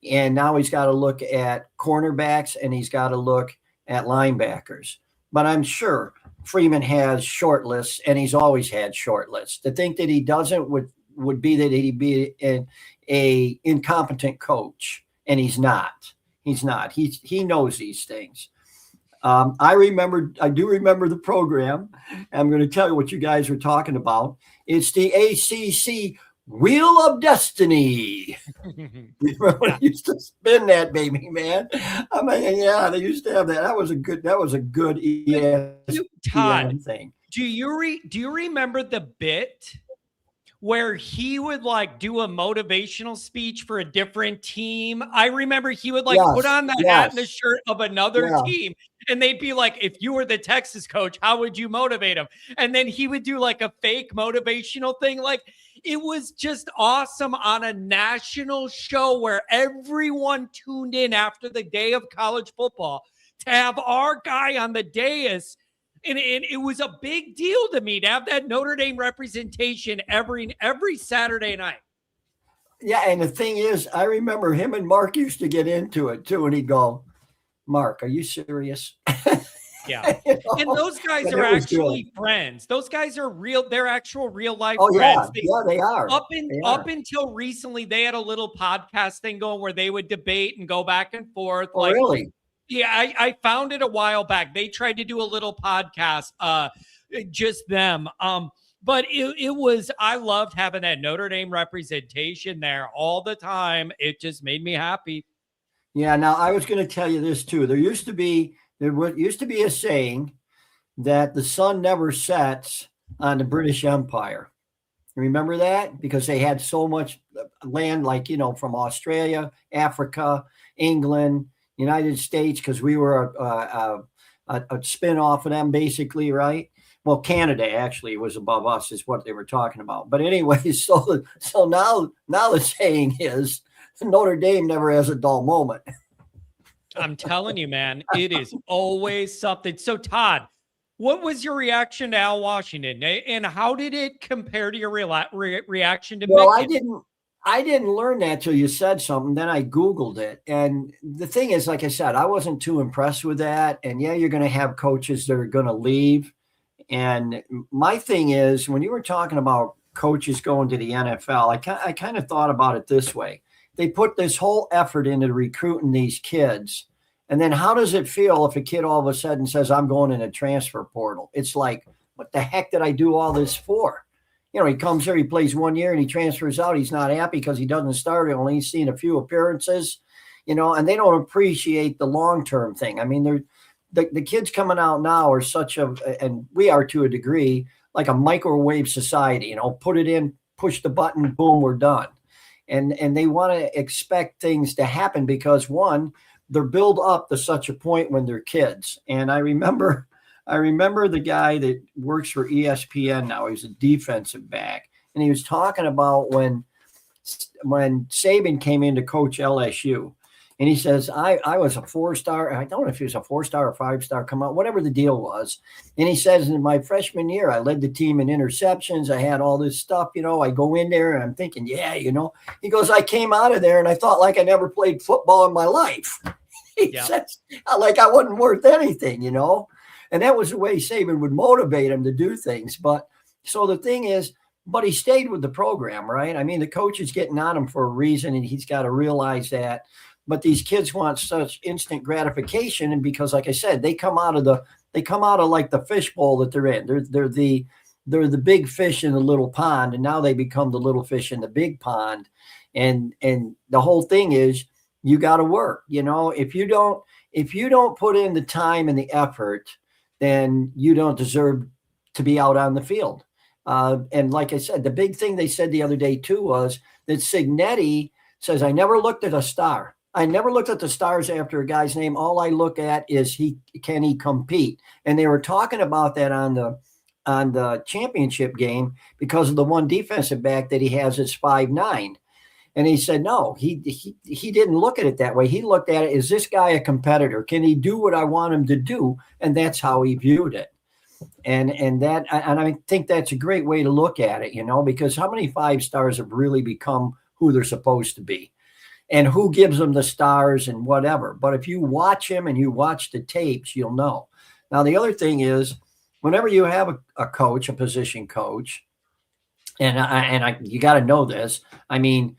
And now he's got to look at cornerbacks, and he's got to look at linebackers. But I'm sure Freeman has short lists, and he's always had short lists. To think that he doesn't would be that he'd be an incompetent coach, and he's not. He's not. He knows these things. I do remember the program. I'm going to tell you what you guys were talking about. It's the ACC Wheel of Destiny. Remember when they used to spin that baby, man? I mean, yeah, they used to have that. That was a good Todd, thing. Do you remember the bit where he would like do a motivational speech for a different team? I remember he would like put on the hat and the shirt of another team, and they'd be like, if you were the Texas coach, how would you motivate him? And then he would do like a fake motivational thing. Like, it was just awesome on a national show where everyone tuned in after the day of college football to have our guy on the dais. And it was a big deal to me to have that Notre Dame representation every Saturday night. Yeah, and the thing is, I remember him and Mark used to get into it too, and he'd go, Mark, are you serious? Yeah. And those guys are actually friends. Those guys are real. They're actual real life friends. They are. Up until recently, they had a little podcast thing going where they would debate and go back and forth. Oh, really? Yeah, I found it a while back. They tried to do a little podcast, just them. But it was, I loved having that Notre Dame representation there all the time. It just made me happy. Yeah. Now I was going to tell you this too. There used to be a saying that the sun never sets on the British Empire. Remember that? Because they had so much land, like, from Australia, Africa, England, United States, because we were a spin-off of them, basically, right? Well, Canada actually was above us, is what they were talking about. But anyway, so now the saying is Notre Dame never has a dull moment. I'm telling you, man, it is always something. So, Todd, what was your reaction to Al Washington, and how did it compare to your reaction to? Well, Mickey? I didn't learn that till you said something. Then I Googled it. And the thing is, like I said, I wasn't too impressed with that. And yeah, you're going to have coaches that are going to leave. And my thing is, when you were talking about coaches going to the NFL, I kind of thought about it this way. they put this whole effort into recruiting these kids. And then how does it feel if a kid all of a sudden says, I'm going in a transfer portal? It's like, what the heck did I do all this for? You know, he comes here, he plays 1 year and he transfers out. He's not happy because he doesn't start. Only he's seen a few appearances, you know, and they don't appreciate the long-term thing. I mean, the kids coming out now are such a, and we are to a degree, like a microwave society, you know, put it in, push the button, boom, we're done. And they want to expect things to happen because, one, they're built up to such a point when they're kids. And I remember the guy that works for ESPN now. He's a defensive back, and he was talking about when Saban came in to coach LSU, and he says, I was a 4-star. I don't know if he was a 4-star or 5-star, come out, whatever the deal was. And he says, in my freshman year, I led the team in interceptions. I had all this stuff, you know, I go in there and I'm thinking, yeah, you know, he goes, I came out of there and I thought like I never played football in my life. He says, like I wasn't worth anything, you know? And that was the way Saban would motivate him to do things. But so the thing is, but he stayed with the program, right? I mean, the coach is getting on him for a reason, and he's got to realize that. But these kids want such instant gratification, and because, like I said, they come out of like the fishbowl that they're in. They're the big fish in the little pond, and now they become the little fish in the big pond. And the whole thing is, you got to work. You know, if you don't put in the time and the effort, then you don't deserve to be out on the field. And like I said, the big thing they said the other day too was that Signetti says, I never looked at a star. I never looked at the stars after a guy's name. All I look at is can he compete? And they were talking about that on the championship game because of the one defensive back that he has is 5'9". And he said, no, he didn't look at it that way. He looked at it, is this guy a competitor? Can he do what I want him to do? And that's how he viewed it. And I think that's a great way to look at it, you know, because how many 5-stars have really become who they're supposed to be? And who gives them the stars and whatever. But if you watch him and you watch the tapes, you'll know. Now, the other thing is, whenever you have a coach, a position coach, and you got to know this, I mean,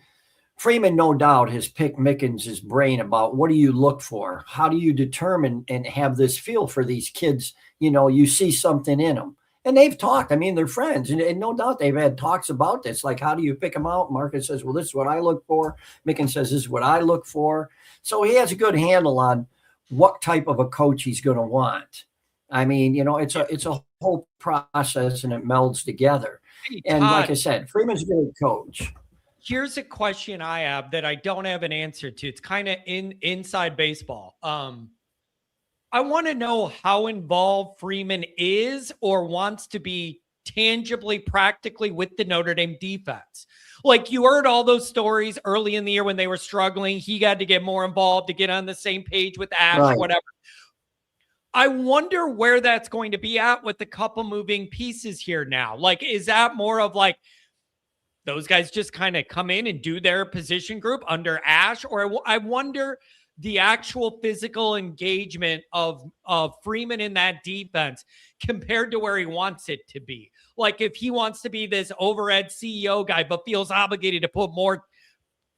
Freeman, no doubt, has picked Mickens' brain about what do you look for? How do you determine and have this feel for these kids? You know, you see something in them. And they've talked. I mean, they're friends. And no doubt they've had talks about this. Like, how do you pick them out? Marcus says, well, this is what I look for. Mickens says, this is what I look for. So he has a good handle on what type of a coach he's going to want. I mean, you know, it's a whole process, and it melds together. Hey, and Todd, like I said, Freeman's a good coach. Here's a question I have that I don't have an answer to. It's kind of inside baseball. I want to know how involved Freeman is or wants to be tangibly, practically with the Notre Dame defense. Like, you heard all those stories early in the year when they were struggling. He got to get more involved to get on the same page with Ash, Right. whatever. I wonder where that's going to be at with a couple moving pieces here now. Like, is that more of like, those guys just kind of come in and do their position group under Ash? Or I wonder the actual physical engagement of Freeman in that defense compared to where he wants it to be. Like, if he wants to be this overhead CEO guy, but feels obligated to put more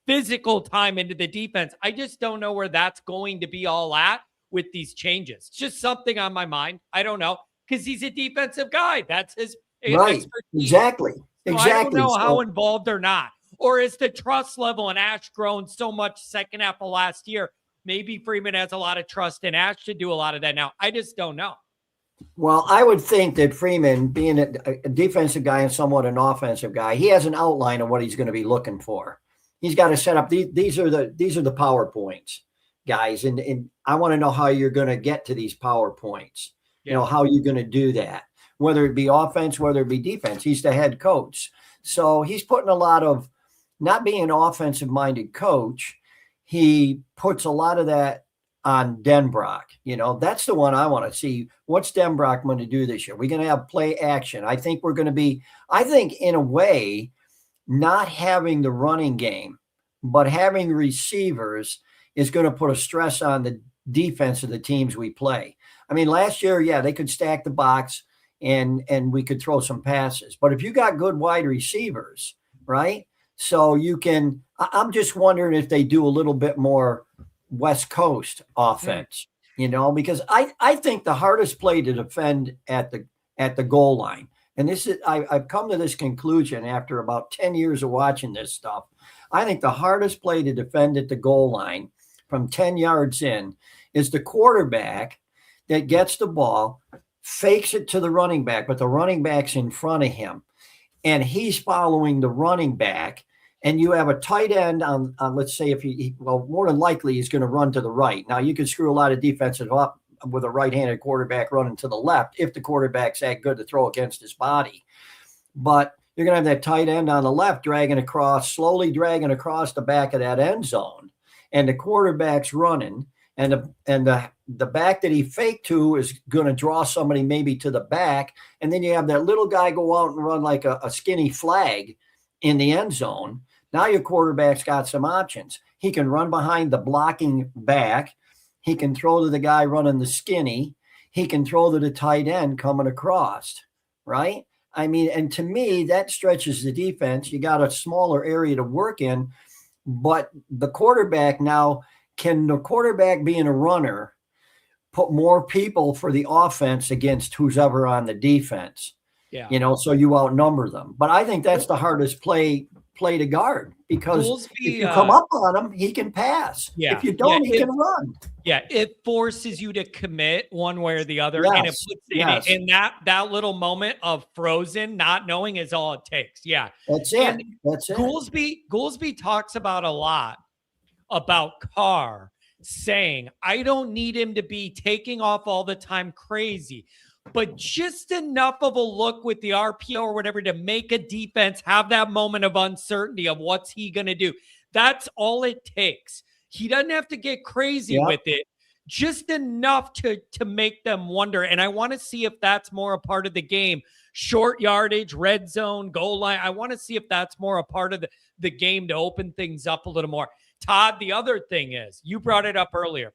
physical time into the defense, I just don't know where that's going to be all at with these changes. It's just something on my mind. I don't know, because he's a defensive guy. That's his Right. expertise. Exactly. So Exactly. I don't know So- how involved or not. Or is the trust level in Ash grown so much second half of last year? Maybe Freeman has a lot of trust in Ash to do a lot of that now. I just don't know. Well, I would think that Freeman, being a defensive guy and somewhat an offensive guy, he has an outline of what he's going to be looking for. He's got to set up these are the PowerPoints, guys, and I want to know how you're going to get to these PowerPoints. You know, how you're going to do that, whether it be offense, whether it be defense. He's the head coach, so he's putting a lot of, not being an offensive-minded coach, he puts a lot of that on Denbrock. You know, that's the one I want to see. What's Denbrock going to do this year? We're going to have play action. I think we're going to be, I think in a way, not having the running game, but having receivers is going to put a stress on the defense of the teams we play. I mean, last year, yeah, they could stack the box and we could throw some passes. But if you got good wide receivers, right? So you can, I'm just wondering if they do a little bit more West Coast offense, because I think the hardest play to defend at the goal line, and this is, I've come to this conclusion after about 10 years of watching this stuff. I think the hardest play to defend at the goal line from 10 yards in is the quarterback that gets the ball, fakes it to the running back, but the running back's in front of him and he's following the running back. And you have a tight end on let's say if more than likely he's going to run to the right. Now you can screw a lot of defensive up with a right-handed quarterback running to the left if the quarterback's that good to throw against his body. But you're going to have that tight end on the left slowly dragging across the back of that end zone. And the quarterback's running, and the back that he faked to is going to draw somebody maybe to the back. And then you have that little guy go out and run like a skinny flag in the end zone. Now your quarterback's got some options. He can run behind the blocking back. He can throw to the guy running the skinny. He can throw to the tight end coming across, right? I mean, and to me, that stretches the defense. You got a smaller area to work in, but the quarterback now, can the quarterback being a runner put more people for the offense against who's ever on the defense? Yeah. So you outnumber them. But I think that's the hardest play to guard, because Goolsby, if you come up on him, he can pass. Yeah. If you don't, he can run. Yeah, it forces you to commit one way or the other. Yes. And it puts in that little moment of frozen, not knowing is all it takes. Yeah. That's it. That's it. Goolsby talks about a lot about Carr saying, I don't need him to be taking off all the time crazy, but just enough of a look with the RPO or whatever to make a defense have that moment of uncertainty of what's he going to do. That's all it takes. He doesn't have to get crazy with it, just enough to make them wonder. And I want to see if that's more a part of the game. Short yardage, red zone, goal line. I want to see if that's more a part of the game to open things up a little more. Todd, the other thing is, you brought it up earlier.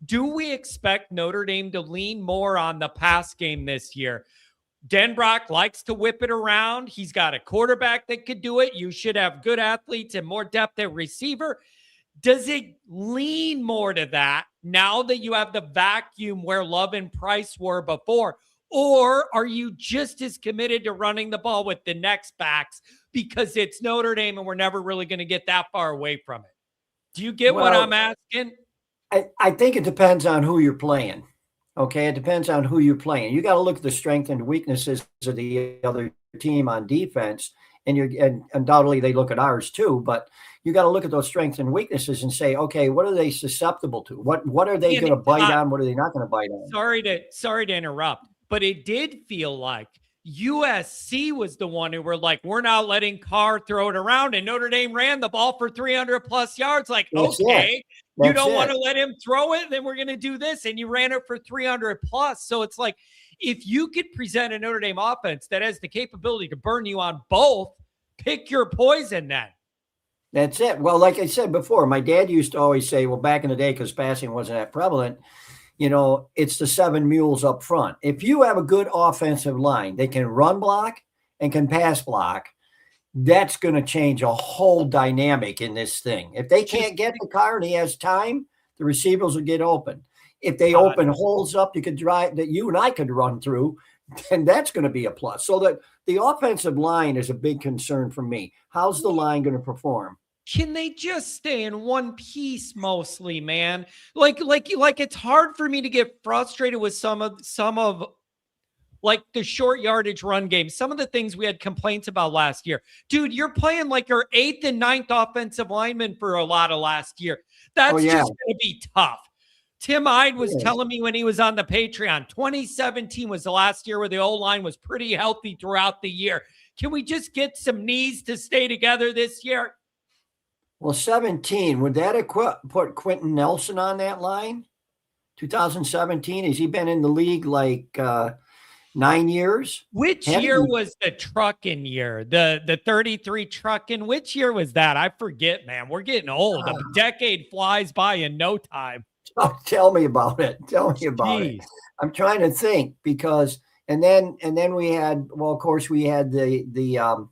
Do we expect Notre Dame to lean more on the pass game this year? Denbrock likes to whip it around. He's got a quarterback that could do it. You should have good athletes and more depth at receiver. Does it lean more to that now that you have the vacuum where Love and Price were before? Or are you just as committed to running the ball with the next backs because it's Notre Dame and we're never really going to get that far away from it? Do you get what I'm asking? I think it depends on who you're playing. Okay, it depends on who you're playing. You got to look at the strengths and weaknesses of the other team on defense, and undoubtedly they look at ours too. But you got to look at those strengths and weaknesses and say, okay, what are they susceptible to? What are they going to bite on? What are they not going to bite on? Sorry to interrupt, but it did feel like USC was the one who were like, we're not letting Carr throw it around, and Notre Dame ran the ball for 300 plus yards. Like, okay. You don't want to let him throw it, then we're going to do this. And you ran it for 300 plus. So it's like, if you could present a Notre Dame offense that has the capability to burn you on both, pick your poison then. That's it. Well, like I said before, my dad used to always say, well, back in the day, because passing wasn't that prevalent, it's the 7 mules up front. If you have a good offensive line, they can run block and can pass block. That's going to change a whole dynamic in this thing. If they can't get the Carr and he has time, the receivers will get open. If they open holes up, you could drive that you and I could run through, then that's going to be a plus. So that the offensive line is a big concern for me. How's the line going to perform? Can they just stay in one piece mostly, man? Like it's hard for me to get frustrated with some of like the short yardage run game, some of the things we had complaints about last year. Dude, you're playing like your 8th and 9th offensive lineman for a lot of last year. That's just going to be tough. Tim Hyde was telling me when he was on the Patreon, 2017 was the last year where the O-line was pretty healthy throughout the year. Can we just get some knees to stay together this year? Well, 17, would that put Quentin Nelson on that line? 2017, has he been in the league like 9 years? Which year was the trucking year? The 33 trucking? Which year was that? I forget, man. We're getting old. A decade flies by in no time. Oh, tell me about it. Tell me about it. I'm trying to think because and then we had, well, of course we had the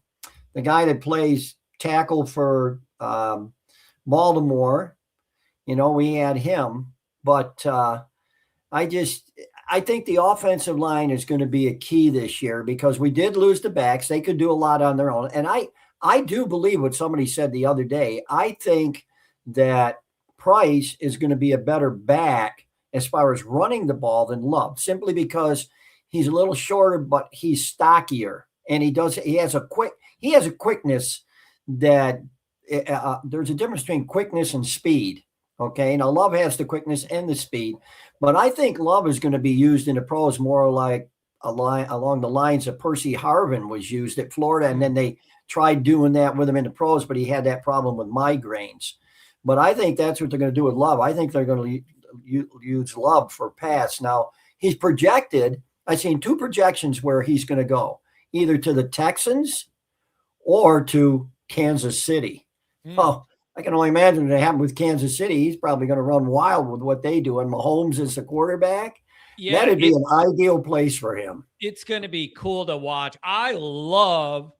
the guy that plays tackle for Baltimore. We had him, but I think the offensive line is going to be a key this year because we did lose the backs. They could do a lot on their own. And I do believe what somebody said the other day. I think that Price is going to be a better back as far as running the ball than Love, simply because he's a little shorter, but he's stockier. And he has a quickness that there's a difference between quickness and speed. Okay. Now Love has the quickness and the speed, but I think Love is going to be used in the pros more like along the lines of Percy Harvin was used at Florida. And then they tried doing that with him in the pros, but he had that problem with migraines. But I think that's what they're going to do with Love. I think they're going to use Love for pass. Now he's projected. I've seen 2 projections where he's going to go either to the Texans or to Kansas City. Oh, I can only imagine what happened with Kansas City. He's probably going to run wild with what they do. And Mahomes is the quarterback. Yeah, that'd be an ideal place for him. It's going to be cool to watch. I love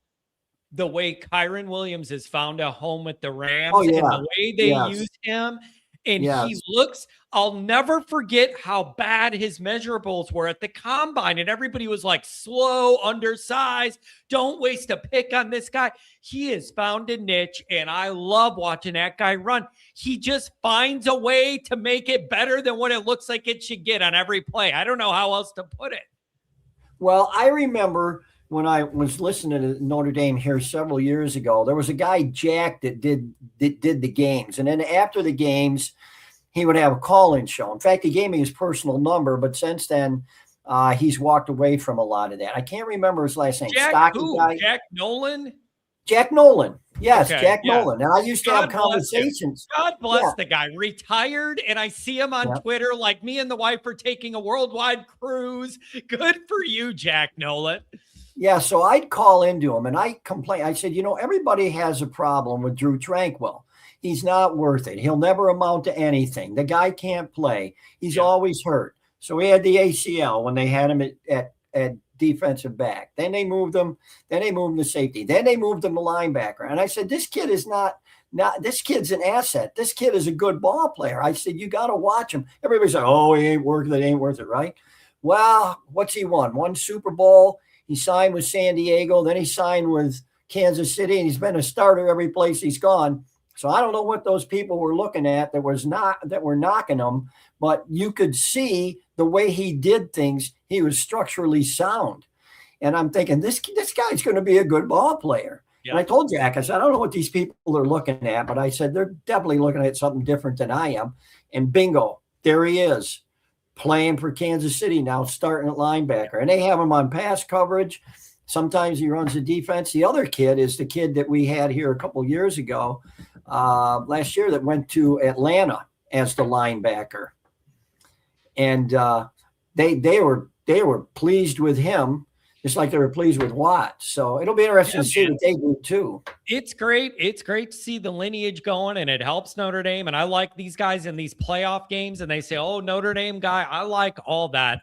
the way Kyron Williams has found a home with the Rams and the way they use him. And he looks, I'll never forget how bad his measurables were at the combine. And everybody was like, slow, undersized, don't waste a pick on this guy. He has found a niche, and I love watching that guy run. He just finds a way to make it better than what it looks like it should get on every play. I don't know how else to put it. Well, I remember when I was listening to Notre Dame here several years ago, there was a guy, Jack, that did the games. And then after the games, he would have a call-in show. In fact, he gave me his personal number, but since then, he's walked away from a lot of that. I can't remember his last name. Jack Nolan? Jack Nolan. Yes, okay, Jack Nolan. And I used to have conversations. God bless the guy. Retired, and I see him on Twitter like me and the wife are taking a worldwide cruise. Good for you, Jack Nolan. Yeah, so I'd call into him and I complain. I said, everybody has a problem with Drew Tranquil. He's not worth it. He'll never amount to anything. The guy can't play. He's always hurt. So he had the ACL when they had him at defensive back. Then they moved him. Then they moved him to safety. Then they moved him to linebacker. And I said, this kid is not this kid's an asset. This kid is a good ball player. I said, you got to watch him. Everybody's like, oh, he ain't worth it. Ain't worth it, right? Well, what's he won? One Super Bowl. He signed with San Diego. Then he signed with Kansas City, and he's been a starter every place he's gone. So I don't know what those people were looking at that were knocking him, but you could see the way he did things. He was structurally sound. And I'm thinking, this guy's going to be a good ball player. Yep. And I told Jack, I said, I don't know what these people are looking at, but I said, they're definitely looking at something different than I am. And bingo, there he is, playing for Kansas City now, starting at linebacker. And they have him on pass coverage. Sometimes he runs the defense. The other kid is the kid that we had here a couple of years ago, last year, that went to Atlanta as the linebacker. And they were pleased with him, just like they were pleased with Watts. So it'll be interesting to see what they do too. It's great. It's great to see the lineage going, and it helps Notre Dame. And I like these guys in these playoff games, and they say, oh, Notre Dame guy. I like all that.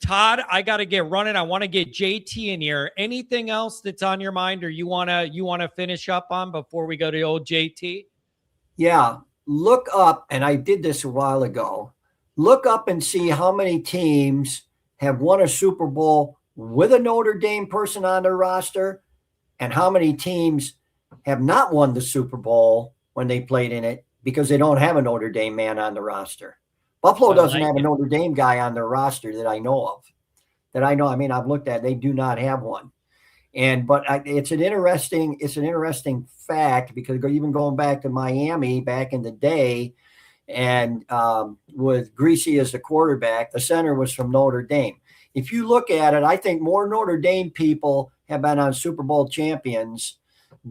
Todd, I got to get running. I want to get JT in here. Anything else that's on your mind or you want to finish up on before we go to old JT? Yeah. Look up, and I did this a while ago. Look up and see how many teams have won a Super Bowl with a Notre Dame person on their roster and how many teams have not won the Super Bowl when they played in it because they don't have a Notre Dame man on the roster. Buffalo doesn't have a Notre Dame guy on their roster that I know of. I mean, I've looked at, they do not have one. But it's an interesting fact because even going back to Miami back in the day, and with Greasy as the quarterback, the center was from Notre Dame. If you look at it, I think more Notre Dame people have been on Super Bowl champions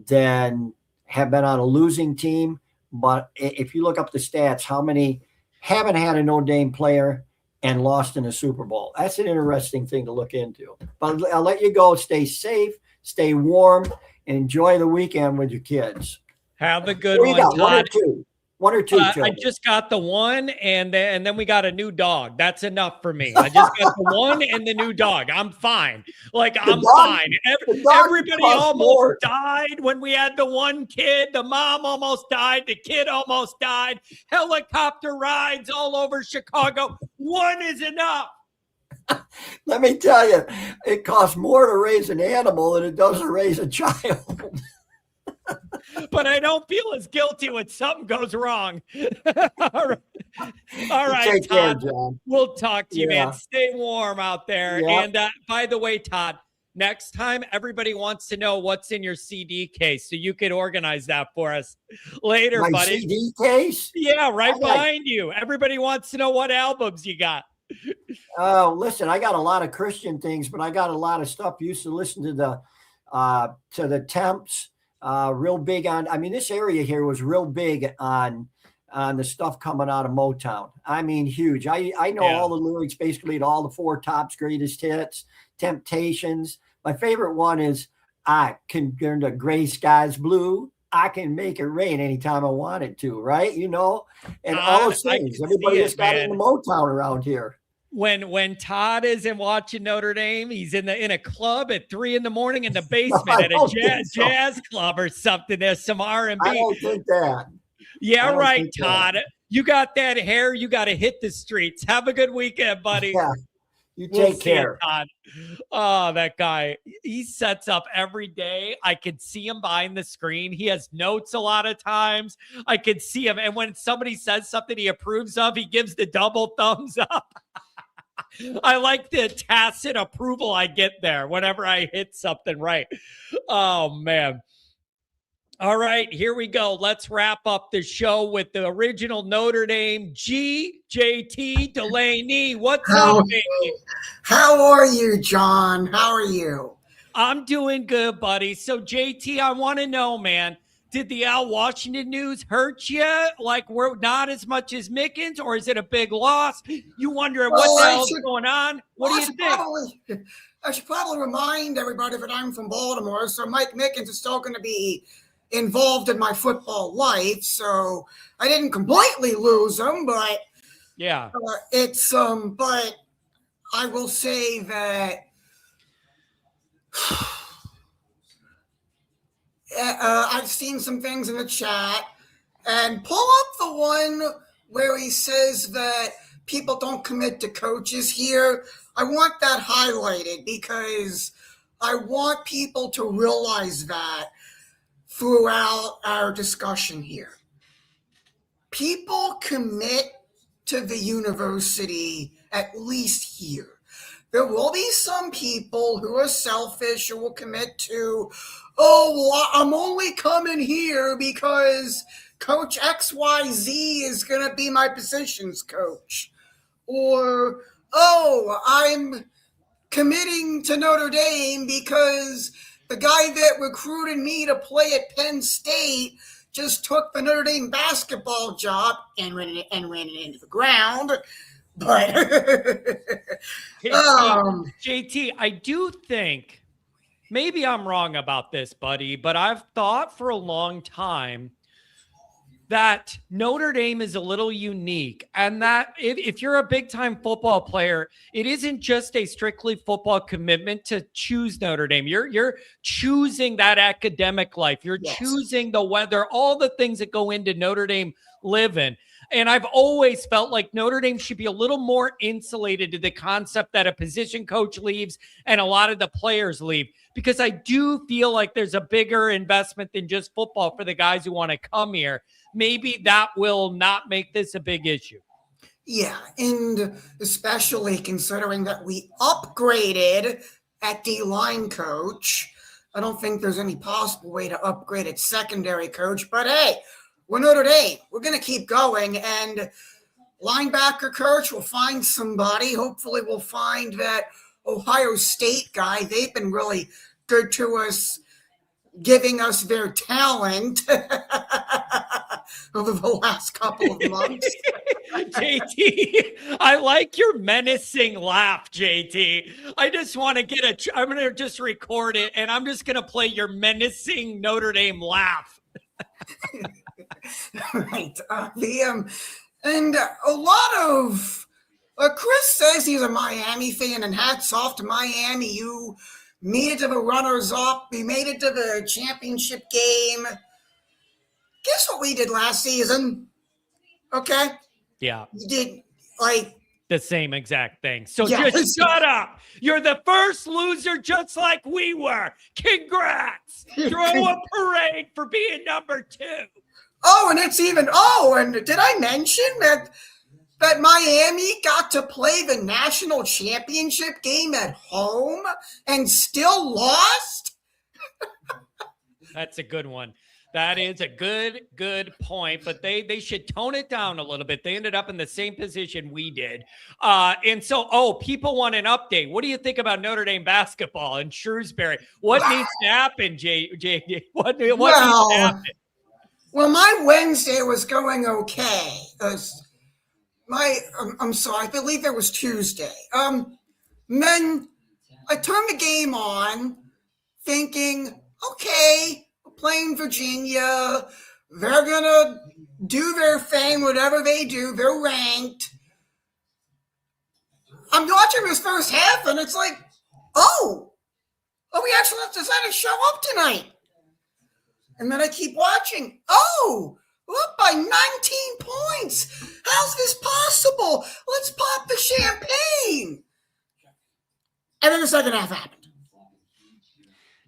than have been on a losing team. But if you look up the stats, how many haven't had a Notre Dame player and lost in a Super Bowl? That's an interesting thing to look into. But I'll let you go. Stay safe, stay warm, and enjoy the weekend with your kids. Have a good one, Todd. One or two I children. just got the one, and then we got a new dog. That's enough for me. I just got the one and the new dog. I'm fine. Like, I'm fine. Everybody almost died when we had the one kid. The mom almost died. The kid almost died. Helicopter rides all over Chicago. One is enough. Let me tell you, it costs more to raise an animal than it does to raise a child. But I don't feel as guilty when something goes wrong. All right, Take Todd. care, John. We'll talk to you, man. Stay warm out there. Yep. And by the way, Todd, next time everybody wants to know what's in your CD case, so you could organize that for us later, My buddy. CD case? Yeah, right behind you. Everybody wants to know what albums you got. Oh, listen, I got a lot of Christian things, but I got a lot of stuff. Used to listen to the Temps. Real big on. I mean, this area here was real big on the stuff coming out of Motown. I mean, huge. I know all the lyrics basically to all the Four Tops greatest hits, Temptations. My favorite one is I can turn the gray skies blue. I can make it rain anytime I want it to, right? You know, and all those things. Everybody just got into Motown around here. When Todd isn't watching Notre Dame, he's in a club at 3 a.m. in the basement at a jazz club or something. There's some R&B. I don't think that. Yeah, right, Todd. You got that hair. You got to hit the streets. Have a good weekend, buddy. Yeah. You take care. Todd. Oh, that guy. He sets up every day. I could see him behind the screen. He has notes a lot of times. I could see him. And when somebody says something he approves of, he gives the double thumbs up. I like the tacit approval I get there whenever I hit something right. Oh, man. All right, here we go. Let's wrap up the show with the original Notre Dame JT Delaney. What's up, baby? How are you, John? How are you? I'm doing good, buddy. So, JT, I want to know, man, did the Al Washington news hurt you? Like, we're not as much as Mickens, or is it a big loss? You wondering what the hell's going on? What do you think? I should probably remind everybody that I'm from Baltimore, so Mike Mickens is still going to be involved in my football life. So I didn't completely lose him, but yeah, but I will say that I've seen some things in the chat, and pull up the one where he says that people don't commit to coaches here. I want that highlighted because I want people to realize that throughout our discussion here. People commit to the university, at least here. There will be some people who are selfish who will commit to, I'm only coming here because Coach XYZ is going to be my positions coach. Or, I'm committing to Notre Dame because the guy that recruited me to play at Penn State just took the Notre Dame basketball job and ran it into the ground. But JT, I do think maybe I'm wrong about this, buddy, but I've thought for a long time that Notre Dame is a little unique, and that if you're a big-time football player, it isn't just a strictly football commitment to choose Notre Dame. You're choosing that academic life. You're choosing the weather, all the things that go into Notre Dame living. And I've always felt like Notre Dame should be a little more insulated to the concept that a position coach leaves and a lot of the players leave, because I do feel like there's a bigger investment than just football for the guys who want to come here. Maybe that will not make this a big issue. Yeah, and especially considering that we upgraded at D-line coach. I don't think there's any possible way to upgrade at secondary coach, but hey, we're Notre Dame. We're going to keep going, and linebacker coach will find somebody. Hopefully we'll find that Ohio State guy. They've been really good to us, giving us their talent over the last couple of months. JT, I like your menacing laugh, JT. I just want to I'm going to just record it, and I'm just going to play your menacing Notre Dame laugh. Right. And a lot of Chris says he's a Miami fan, and hats off to Miami. You made it to the runners-up. We made it to the championship game. Guess what we did last season? Okay. Yeah. You did like the same exact thing. So Yeah, just shut up. You're the first loser, just like we were. Congrats. Throw a parade for being number 2. Oh, and it's even. And did I mention that Miami got to play the national championship game at home and still lost? That's a good one. That is a good point, but they should tone it down a little bit. They ended up in the same position we did. And so, people want an update. What do you think about Notre Dame basketball and Shrewsbury? What needs to happen, J? What needs to happen? Well, my Wednesday was going okay. I'm sorry, I believe it was Tuesday. Then I turned the game on thinking, okay, we're playing Virginia. They're going to do their thing, whatever they do. They're ranked. I'm watching this first half, and it's like, we actually decided to show up tonight. And then I keep watching. We're up by 19 points. How's this possible? Let's pop the champagne. And then the second half happened.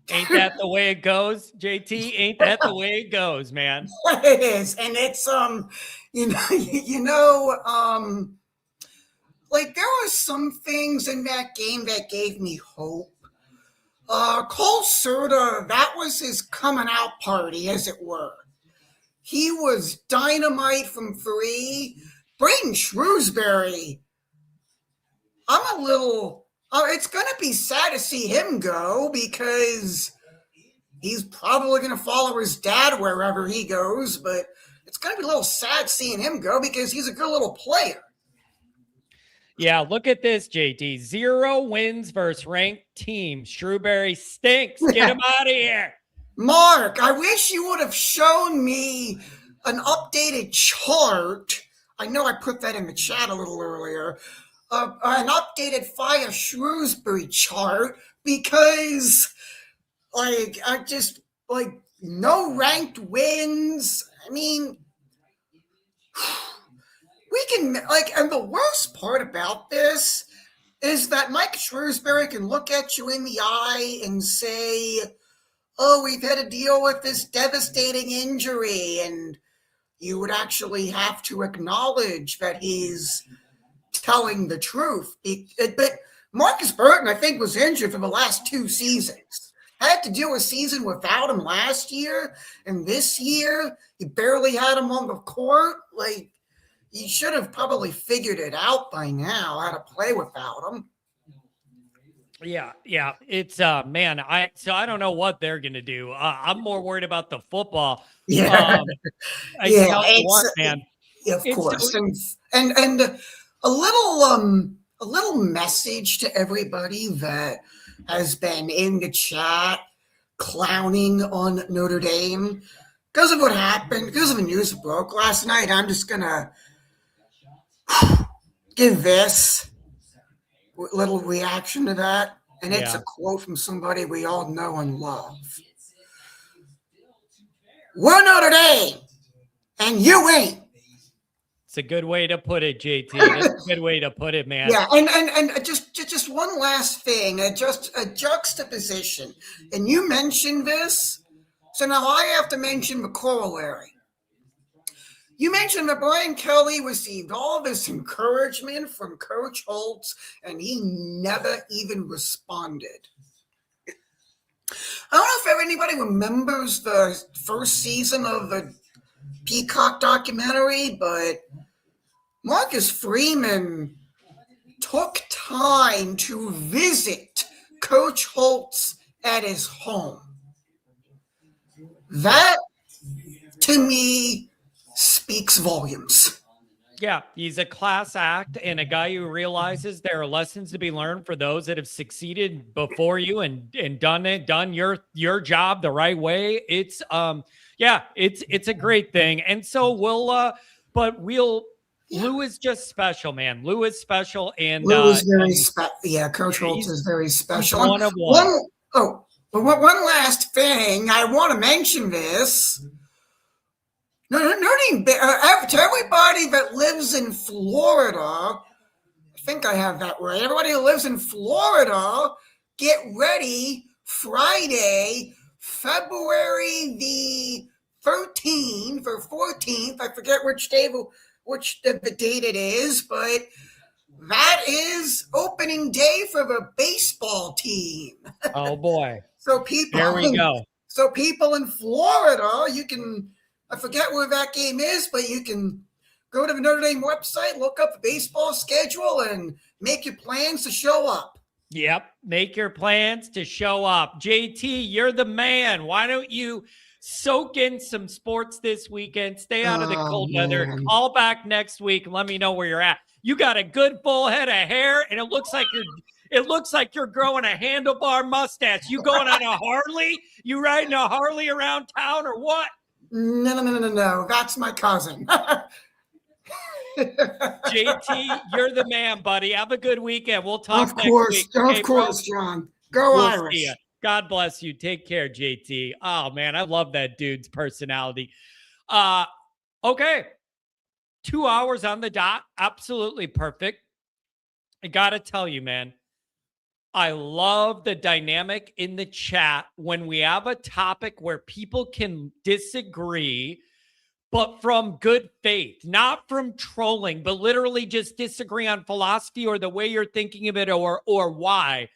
Ain't that the way it goes, JT? Ain't that the way it goes, man? It is. And it's, like there were some things in that game that gave me hope. Cole Serta, that was his coming out party, as it were. He was dynamite from 3. Braden Shrewsbury, I'm a little, it's going to be sad to see him go because he's probably going to follow his dad wherever he goes, but it's going to be a little sad seeing him go because he's a good little player. Yeah, look at this, JT. 0 wins versus ranked teams. Shrewsbury stinks. Get him out of here. Mark, I wish you would have shown me an updated chart. I know I put that in the chat a little earlier. An updated Fire Shrewsbury chart because, no ranked wins. I mean, we can, and the worst part about this is that Mike Shrewsbury can look at you in the eye and say, we've had to deal with this devastating injury, and you would actually have to acknowledge that he's telling the truth. But Marcus Burton, I think, was injured for the last 2 seasons. I had to do a season without him last year, and this year, you barely had him on the court. You should have probably figured it out by now how to play without him. Yeah. It's man, I don't know what they're gonna do. I'm more worried about the football. Yeah, Man. Of course, and a little message to everybody that has been in the chat clowning on Notre Dame because of what happened, because of the news that broke last night. I'm just gonna give this little reaction to that, and it's a quote from somebody we all know and love. We're Notre Dame, and you ain't. It's a good way to put it, JT. That's a good way to put it, man. Yeah, and just one last thing, just a juxtaposition. And you mentioned this, so now I have to mention the corollary. You mentioned that Brian Kelly received all of this encouragement from Coach Holtz, and he never even responded. I don't know if anybody remembers the first season of the Peacock documentary, but Marcus Freeman took time to visit Coach Holtz at his home. That, to me, speaks volumes. Yeah, he's a class act and a guy who realizes there are lessons to be learned for those that have succeeded before you and done your job the right way. It's it's a great thing. And so Lou is just special, man. Lou is special, and Lou is very special. Yeah, Coach Holtz is very special. One of one. But one last thing, I want to mention this. To everybody that lives in Florida, I think I have that right. Everybody who lives in Florida, get ready. Friday, February the 13th or 14th. I forget which the date it is, but that is opening day for the baseball team. Oh boy! So there we go. So people in Florida, you can. I forget where that game is, but you can go to the Notre Dame website, look up the baseball schedule, and make your plans to show up. Yep. Make your plans to show up. JT, you're the man. Why don't you soak in some sports this weekend? Stay out of the cold weather. Call back next week and let me know where you're at. You got a good full head of hair, and it looks like you're growing a handlebar mustache. You going on a Harley? You riding a Harley around town or what? No. That's my cousin. JT, you're the man, buddy. Have a good weekend. We'll talk next week. Of course, John. Go Irish. See ya. God bless you. Take care, JT. Oh, man, I love that dude's personality. Okay. 2 hours on the dot. Absolutely perfect. I got to tell you, man, I love the dynamic in the chat when we have a topic where people can disagree, but from good faith, not from trolling, but literally just disagree on philosophy or the way you're thinking of it or why.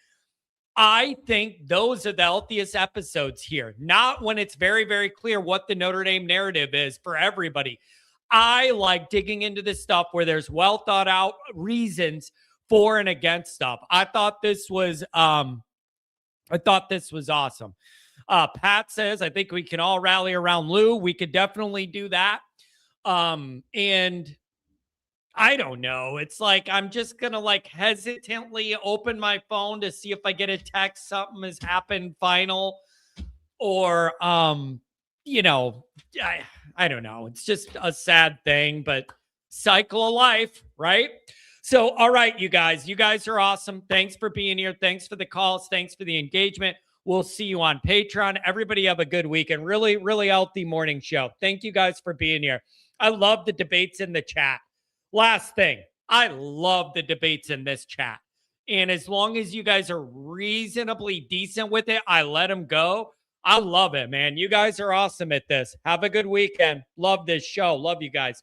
I think those are the healthiest episodes here, not when it's very, very clear what the Notre Dame narrative is for everybody. I like digging into this stuff where there's well thought out reasons for and against stuff. I thought this was awesome. Pat says, I think we can all rally around Lou. We could definitely do that. And I don't know. It's like, I'm just going to hesitantly open my phone to see if I get a text, something has happened final, or, I don't know. It's just a sad thing, but cycle of life, right? So, all right, you guys are awesome. Thanks for being here. Thanks for the calls. Thanks for the engagement. We'll see you on Patreon. Everybody have a good week and really, really healthy morning show. Thank you guys for being here. I love the debates in the chat. Last thing, I love the debates in this chat. And as long as you guys are reasonably decent with it, I let them go. I love it, man. You guys are awesome at this. Have a good weekend. Love this show. Love you guys.